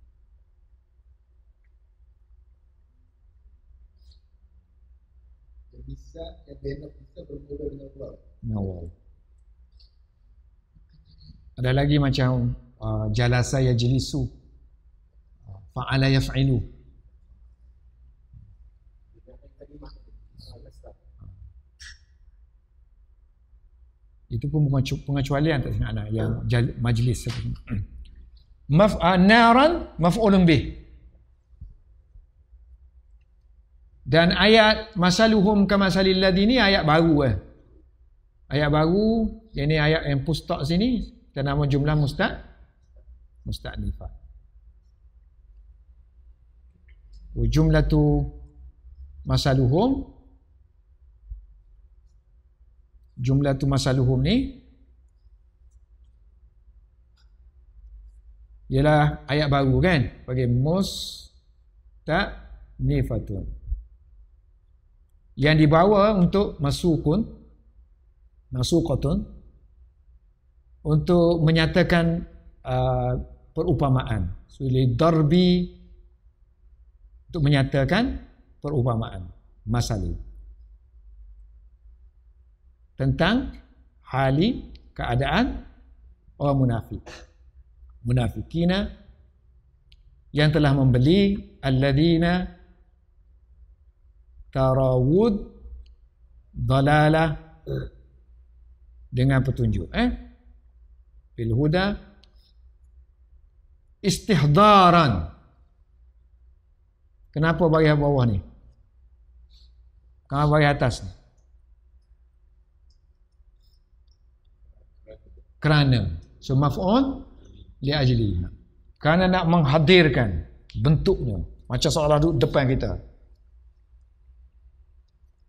Bisa bermula dengan awal. Ada lagi macam jalasa yajlisu, fa'ala yaf'ilu. Itu pun pengecualian tak senang yang majlis. Naran maf'ulun bih. Dan ayat masaluhum kamasalil ladini ayat baru Ayat baru, yang ni ayat yang pustak sini dan nama jumlah musta'nifah. Jumlatu masaluhum, jumlatu masaluhum ni ialah ayat baru kan, bagi musta'nifatun yang dibawa untuk masukatun untuk menyatakan perumpamaan. Darbi untuk menyatakan perumpamaan masalah tentang hali keadaan orang munafikina yang telah membeli alladzina tarawud dalalah dengan petunjuk bil huda istihdaran. Kenapa bagi bawah ni? Kenapa bagi atas ni? Kerana maf'ul li ajli, kerana nak menghadirkan bentuknya macam seolah duduk depan kita,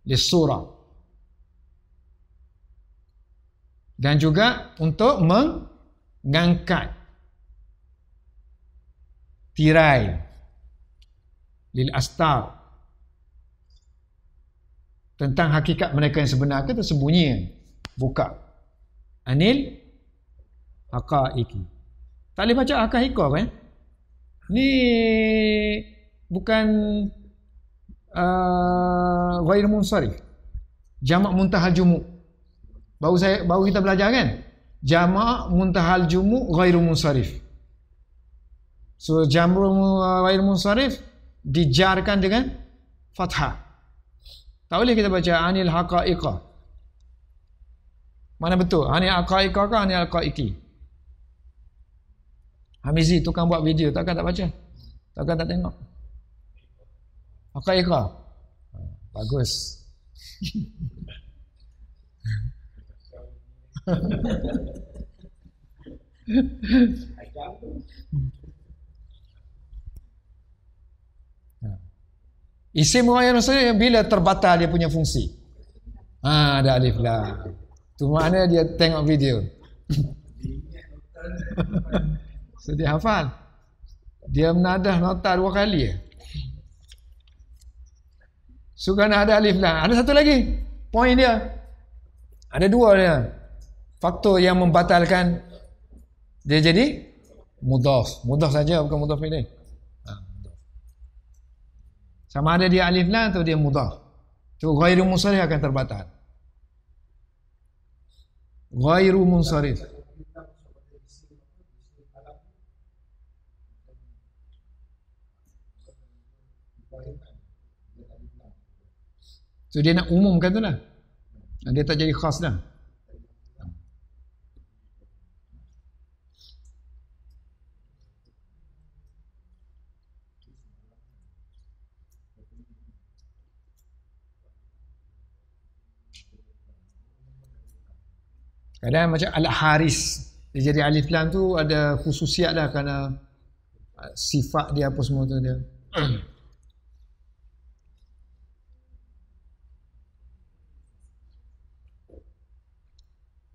li surah, dan juga untuk mengangkat tirai lil astar tentang hakikat mereka yang sebenar ke tersembunyi, buka anil haqaiqi. Tak boleh baca haqaiqah kan? Ni bukan ghair munsharif, jamak muntahal jumu'. Baru kita belajar kan? Jamak muntahal jumu' ghairu munsharif. So jamak ghairu munsharif dijarkan dengan fathah. Tak boleh kita baca anil haqaiqah. Mana betul? Anil haqaiqah ke anil haqaiqi? Hamizi tukang buat video takkan tak baca? Takkan tak tengok? Haqaiqah. Bagus. Isim ghair munsharif bila terbatal dia punya fungsi. Ada alif lam. Tu makna dia tengok video. So dia hafal. Dia menadah nota 2 kali. So kan ada alif lam. Ada satu lagi poin dia. Ada 2 dia. Faktor yang membatalkan dia jadi mudhaf. Mudhaf saja, bukan mudhaf ilaih. Sama ada dia alif lam atau dia mudhaf. Tu ghairu munsharif akan terbatal. Ghairu munsharif. So dia nak umumkan tu lah. Dia tak jadi khas dah. Kadang macam Al-Haris, dia jadi alif lam tu ada khususiat lah kerana sifat dia apa semua tu dia.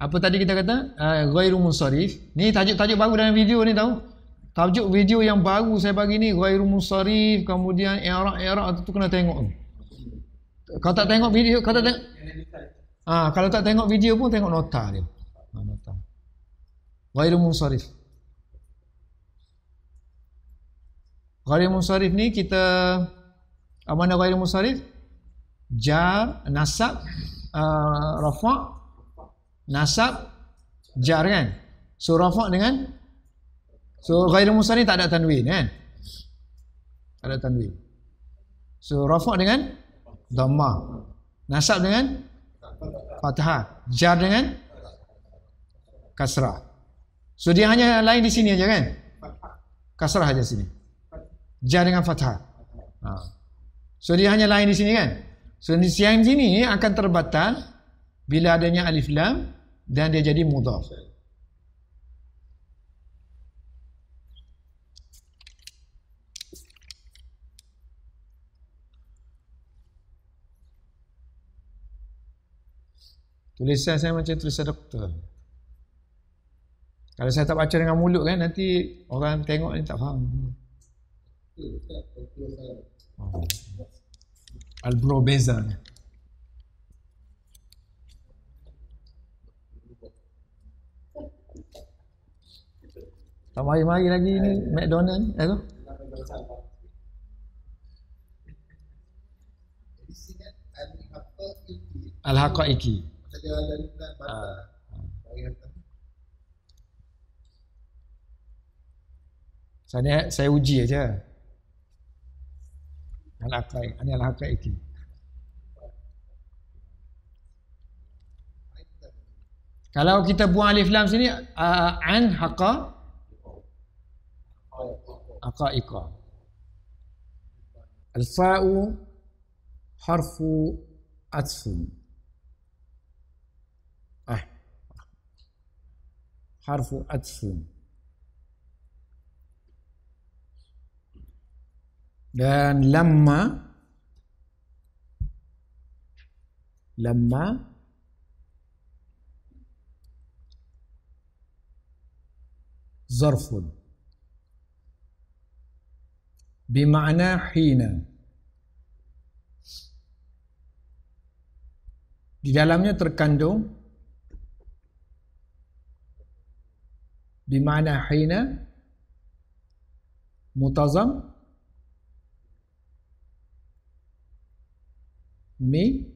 Apa tadi kita kata? Ghairu munsharif. Ni tajuk-tajuk baru dalam video ni tahu. Tajuk video yang baru saya bagi ni ghairu munsharif, kemudian i'rab tu kena tengok. Kalau tak tengok video, kalau tak tengok video pun tengok nota dia. Nota. Ghairu munsharif. Ghairu munsharif ni kita mana ghairu munsharif? Jar, nasab, rafa', nasab, jar kan? So rafa' dengan ghairu munsharif tak ada tanwin kan? Tak ada tanwin. So rafa' dengan dhammah, nasab dengan fathah, jar dengan kasrah. So dia hanya lain di sini aja kan? Kasrah aja sini. Jar dengan fathah. So dia hanya lain di sini kan? So yang sini akan terbatal bila adanya alif lam dan dia jadi mudhaf. Tulisan saya macam tulisan doktor. Kalau saya tak baca dengan mulut kan, nanti orang tengok ni tak faham. Al-Brobeza. Tak mari-mari lagi ni McDonald ni. Al-Haqaiqi. Saya uji aja. Al-Haqaiqi. Kalau kita buang alif lam sini, an haqaiqa. Al-fa'u harfu atfun. Harfu atfun. Dan lamma zarfun bima'na hina. Di dalamnya terkandung bima'na hina mutazam mi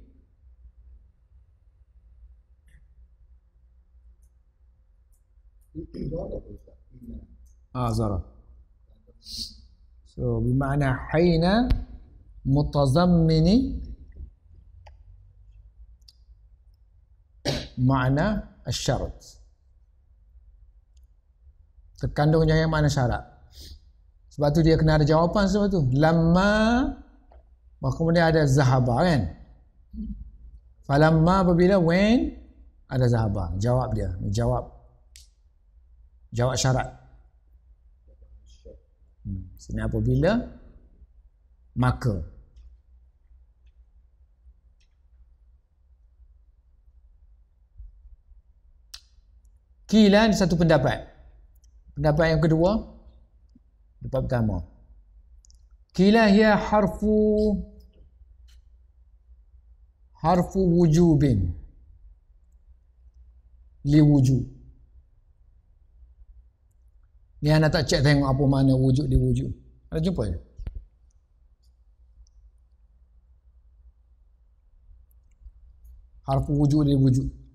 zarf. So bima'na hina mutazammini ma'na asyarat. Terkandungnya yang mana syarat. Sebab tu dia kena ada jawapan sebab tu. Lamma, kemudian ada zahaba kan. Falamma apabila when ada zahaba. Jawab dia. Jawab syarat. Sini apabila maka. Kila ni satu pendapat. Pendapat yang kedua, pendapat pertama. Kila hiya harfu wujubin li wujub. Ni anak tak cek tengok apa mana wujud di wujud. Ada jumpa je? Harfu wujud li wujud.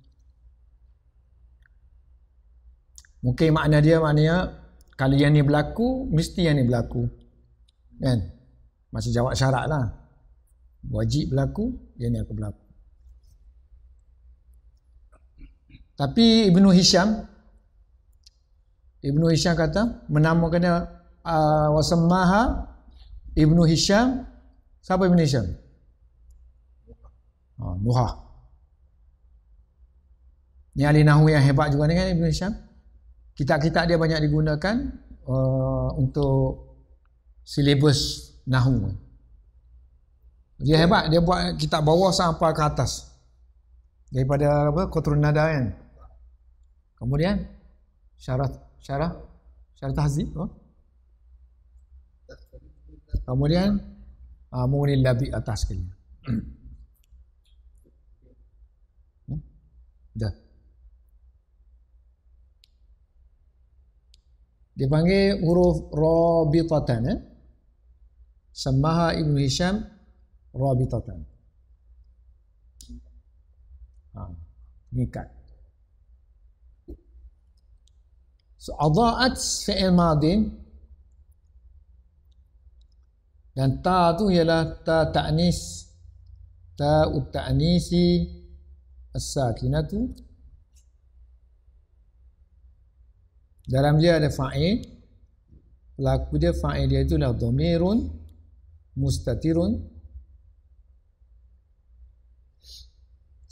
Mungkin maknanya kalau yang ni berlaku, mesti yang ni berlaku. Kan? Masih jawab syarat lah. Wajib berlaku, yang ni akan berlaku. Tapi Ibnu Hisham kata, menamakan wasammaha Ibnu Hisham. Siapa Ibnu Hisham? Nuhah. Ni ahli nahwu yang hebat juga ni kan Ibn Hisham. Kitab-kitab dia banyak digunakan untuk silibus nahwu. Dia hebat, dia buat kitab bawah sampai ke atas. Daripada Qatrun Nada kan. Kemudian syarah tahzib. Kemudian Mughni Labib atas sekali. Dah. Dia panggil huruf rabitatan. Samaha Ibn Hisham rabitatan. Nikat. So, adha'at fi'il madin. Dan ta tu ialah ta ta'nis. Ta'ut ta'nisi as-sakinatu. Dalam dia ada fa'il. Pelaku dia, fa'il dia itulah dhamirun mustatirun.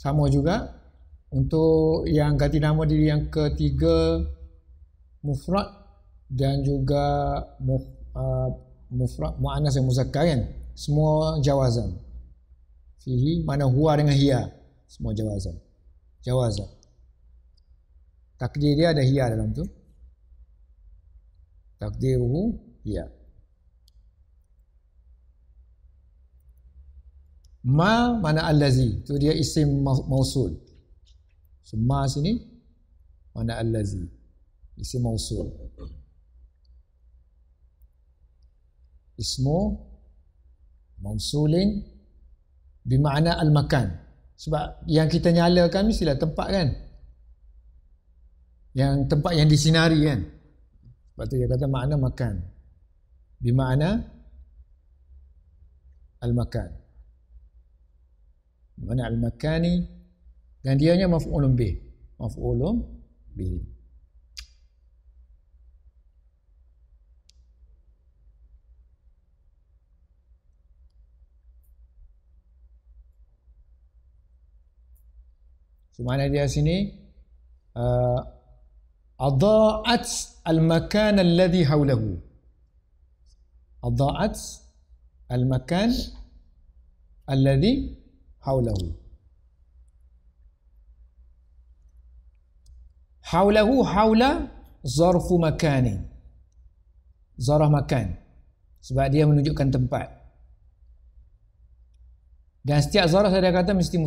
Sama juga untuk yang ganti nama diri yang ketiga mufrad dan juga mufrad muannas yang muzakkar kan, semua jawazan. Fihi mana huwa dengan hiya, semua jawazan. Takdir dia ada hiya dalam tu. Takdiruhu hiya. Mana allazi, tu dia isim mausul. Semua sini mana allazi, isim mausul. Ismu mausulin bermakna al-makan. Sebab yang kita nyalakan mestilah tempat kan, yang tempat yang disinari kan. Sebab tu dia kata makna makan, bermakna al-makan, mana al-makani, dan dianya maf'ulun bih. So mana dia sini adha'at al-makan alladhi hawlahu. Adha'at al-makan alladhi hawlahu. Hawlahu, hawla zarfu makani, zarah makan, sebab dia menunjukkan tempat. Dan setiap zarah saya dah kata mesti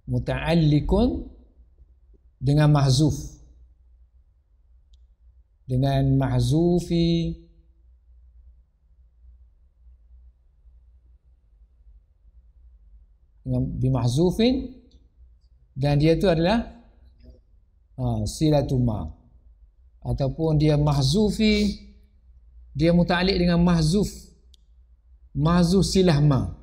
muta'alliqun dengan mahzuf, dengan mahzufi dengan bimahzufin, dan dia itu adalah silatuma, ataupun dia mahzufi, dia muta'alliq dengan mahzuf silah ma.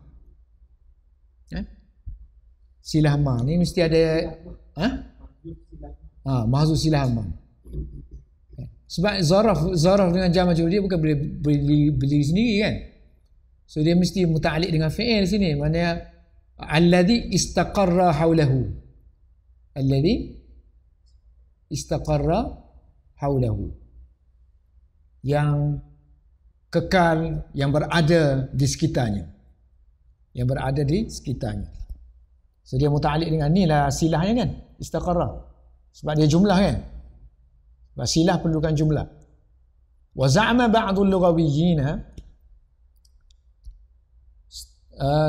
Silah ma ni mesti ada mahzuf silah ma. Sebab zaraf dengan jar majrur dia bukan boleh berdiri sendiri kan. So dia mesti muta'alliq dengan fi'il sini, maknanya alladhi istaqarra hawlahu, alladhi istaqarra hawlahu, yang kekal, yang berada di sekitarnya, So dia muta'alliq dengan ni lah silahnya kan, istaqarra, sebab dia jumlah kan. Sebab silah perlukan jumlah. Wa za'ama ba'dul lughawiyyin,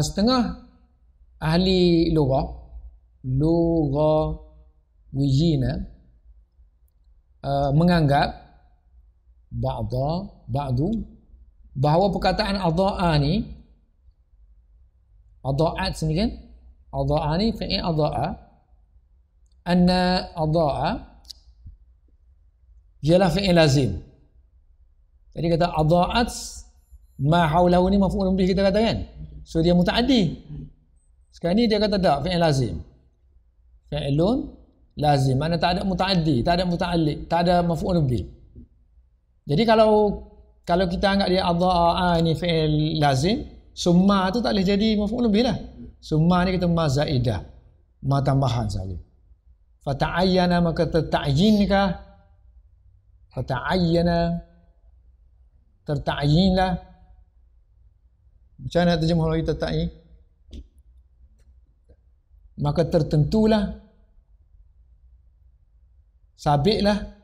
setengah ahli lughawiyyin menganggap ba'du bahawa perkataan adha'a ni, adha'at sini kan, adha'a ni fi'il adha'a, anna adha'a ialah fi'il lazim. Jadi kata adha'at ma haulahu ni maf'ulun bih kita kata kan, so dia muta'addi. Sekarang ni dia kata tak, fi'il lazim, fi'ilun lazim, mana tak ada muta'addi, tak ada muta'alliq, tak ada maf'ulun bih. Jadi kalau kita anggap dia adha'a ni fi'il lazim, summa tu tak boleh jadi maf'ulun bih lah. Summa ni kita ma zaidah, ma tambahan saja. Fata'ayyana maka terta'yinkah? Fata'ayyana terta'yinlah. Macam mana terjemah lagi terta'yin? Maka tertentulah, sabitlah.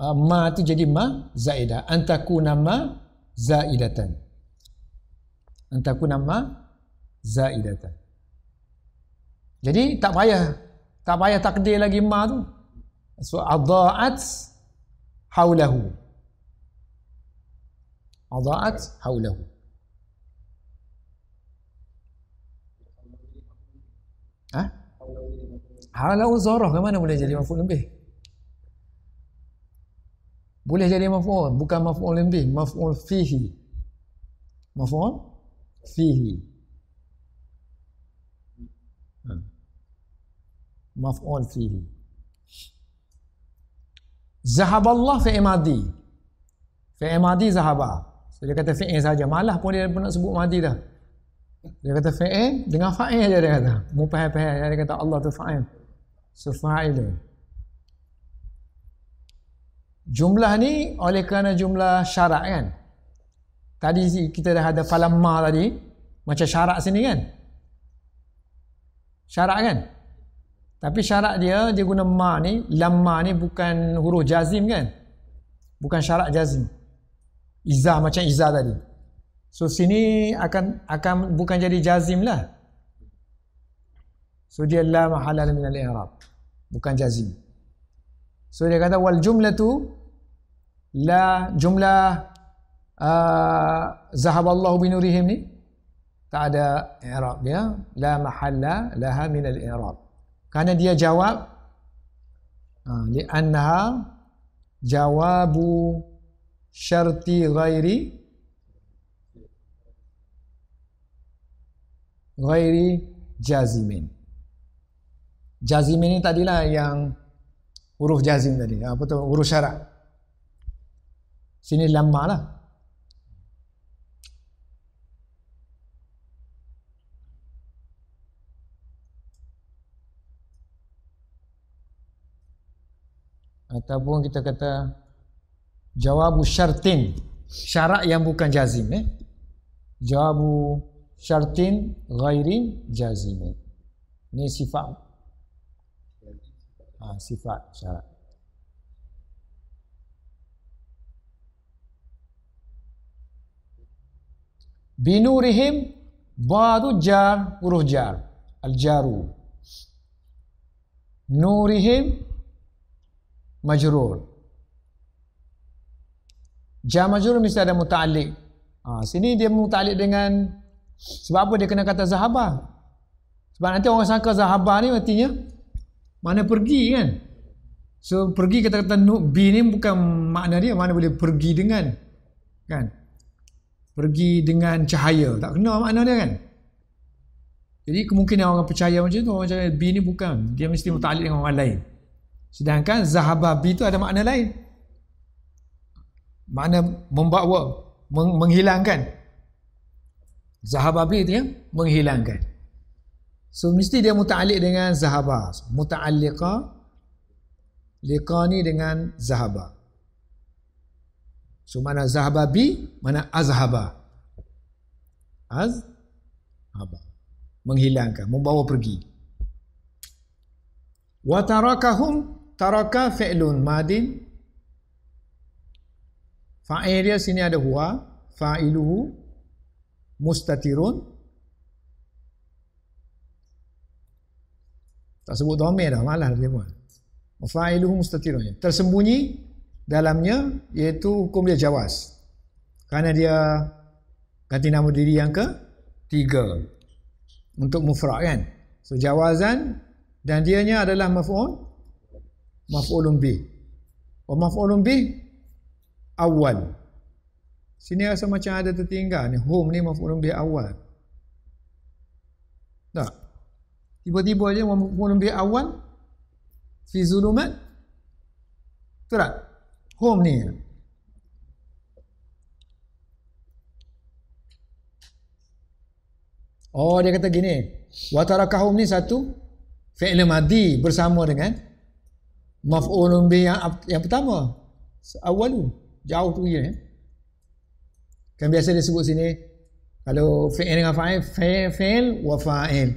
Ma tu jadi ma zaidah. Antakuna ma zaidatan. Antakuna ma zaidatan. Jadi tak payah takdir lagi ma tu. So adha'at haulahu. Adha'at haulahu. Haulahu zarah ke mana boleh jadi maf'ul lebih? Boleh jadi maf'ul, bukan maf'ul lebih, maf'ul fihi. Maf'ul fihi. Maf'ul fihi. Zahaballah fi'il madi. Fi'il madi zahaba. So, dia kata fi'il saja. Malah pun dia nak sebut madi dah. Dia kata fi'il dengan fa'il aja dia kata. Mu faham-faham dia kata Allah tu fa'il. So fa'il. Jumlah ni oleh kerana jumlah syarat kan. Tadi kita dah ada falamma tadi, macam syarat sini kan. Syarat kan? Tapi syarat dia guna ma ni, lamma ni bukan huruf jazim kan? Bukan syarat jazim. Iza macam iza tadi. So sini akan bukan jadi jazim lah. So dia la mahalal min al-i'rab. Bukan jazim. So dia kata wal jumlatu la jumlah zahaballahu binurihim ni tak ada i'rab dia, la mahalla laha min al-i'rab. Kerana dia jawab li'annaha jawabu syarti ghairi jazimin. Jazimin ni tadilah yang huruf jazim tadi. Apa tu? Huruf syarat. Sini lamma lah. Ataupun kita kata jawabu syartin. Syarat yang bukan jazim. Jawabu syartin ghairi jazimin. Ini sifat. Sifat syarat. Binurihim ba'du jar, huruf jar, al-jaru. Nurihim majrur. Jar majrur mesti ada muta'alliq. Sini dia muta'alliq dengan, sebab apa dia kena kata zahabah? Sebab nanti orang sangka zahabah ni artinya mana pergi kan. So pergi kata-kata bi ni bukan makna dia mana boleh pergi dengan kan. Pergi dengan cahaya, tak kena makna dia kan. Jadi kemungkinan orang percaya macam tu, orang cakap bi ni bukan, dia mesti muta'alliq dengan orang lain. Sedangkan zahabah bi tu ada makna lain. Makna membawa, menghilangkan. Zahabah bi tu yang menghilangkan. So mesti dia muta'alliq dengan zahabah. Muta'alliqa liqani dengan zahabah. So mana zahabah bi, mana azhabah. Azhabah. Menghilangkan, membawa pergi. Wa tarakahum, taraka fi'lun madin. Fa'il dia sini ada huwa, fa'iluhu mustatirun. Tak sebut dhamir dah, malah dia buat. Fa'iluhu mustatirun. Tersembunyi dalamnya iaitu hukum dia jawaz. Kerana dia ganti nama diri yang ketiga untuk mufrad kan. So jawazan dan dianya adalah maf'ulun bih. Maf'ulun bih awal. Sini rasa macam ada tertinggal ni. Hum ni maf'ulun bih awal. Tak? Tiba-tiba aja maf'ulun bih awal fi zulumat. Betul tak? Hum ni. Oh dia kata gini. Wa tarakahum ni satu fi'il madhi bersama dengan maf'ulun bih yang pertama. Awalu. Jauh tu je. Kan biasa disebut sini, kalau fi'il dengan fa'il, fi'il wa fa'il.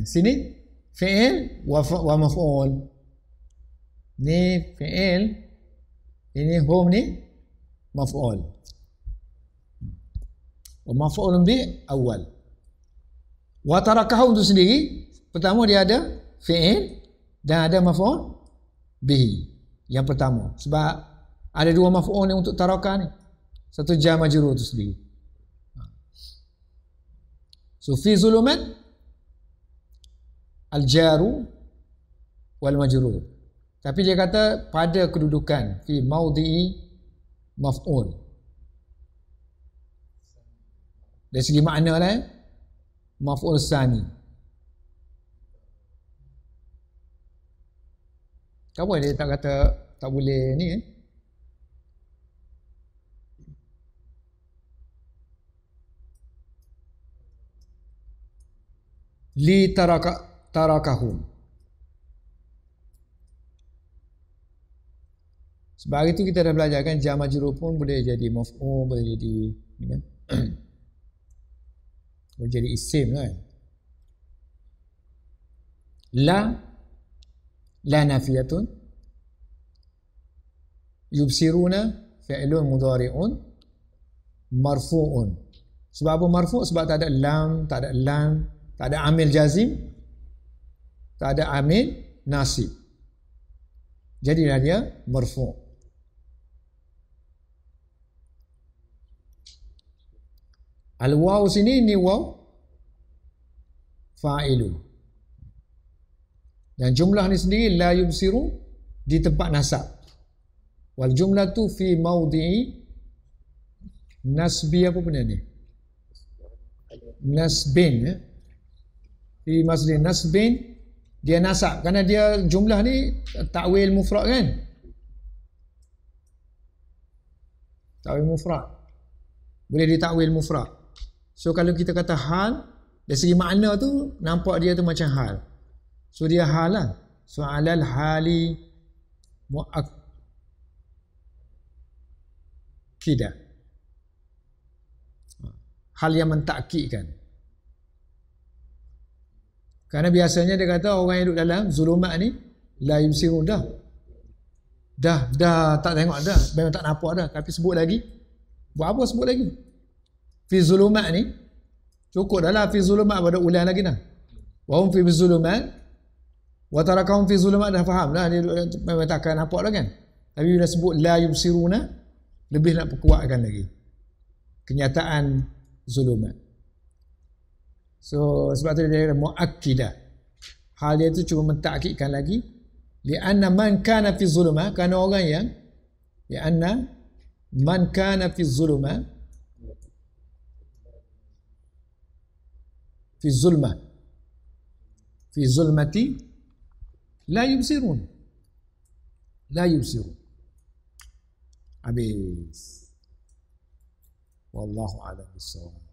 Sini, fi'il wa maf'ul. Ni fi'il, ini hum ni maf'ul. Wa maf'ulun bih awal. Wa tarakahu tu sendiri, pertama dia ada fi'il dan ada maf'ul bihi yang pertama. Sebab ada dua maf'ul ni untuk tarakah ni. Satu jar majrur tu sendiri. So fi zulumat al-jaru wal majrur. Tapi dia kata pada kedudukan fi maudhi'i maf'ul. Dari segi makna lah, maf'ul sani. Kenapa dia tak kata tak boleh ni li tarakahum. Sebab hari tu kita dah belajar kan, jar majrur pun boleh jadi maf'ul, boleh jadi ni kan. Boleh jadi isim kan. La nafiyatun, yubsiruna fi'lun mudhari'un marfu'un. Sebab apa marfu'? Sebab tak ada lam, tak ada amil jazim, tak ada amil nasib. Jadilah dia marfu'. Al-waw sini ni waw fa'ilu. Dan jumlah ni sendiri la yubsiru di tempat nasab. Wal jumlah tu fi maudhi'i nasbi, apa benda ni? Nasbin. Fi masdar nasbin, dia nasab kerana dia jumlah ni takwil mufrad kan? Takwil mufrad. Boleh ditakwil mufrad. So kalau kita kata hal, dari segi makna tu nampak dia tu macam hal. So dia hal lah. So alal hali mu'akkidah. Hal yang mentakkidkan. Kerana biasanya dia kata orang yang duduk dalam zulumat ni la yubsirun, dah tak tengok dah, memang tak nampak dah, tapi sebut lagi. Buat apa sebut lagi? Fi zulumat ni cukup dah lah, fi zulumat pada ulang lagi dah. Wa hum fi zulumat wa tarakahum fi zulumat, dah faham dah, dia memang tak akan nampak dah kan. Tapi bila sebut la yubsiruna, lebih nak perkuatkan lagi kenyataan zulumat. So sebab tu dia kata muakkidah. Hal dia tu cuma mentakkidkan lagi, li'anna man kana fi zulumat, kerana orang yang li'anna man kana fi zulumat fi zulmat fi zulmati la yubsirun. Habis. Wallahu a'lam bissawab.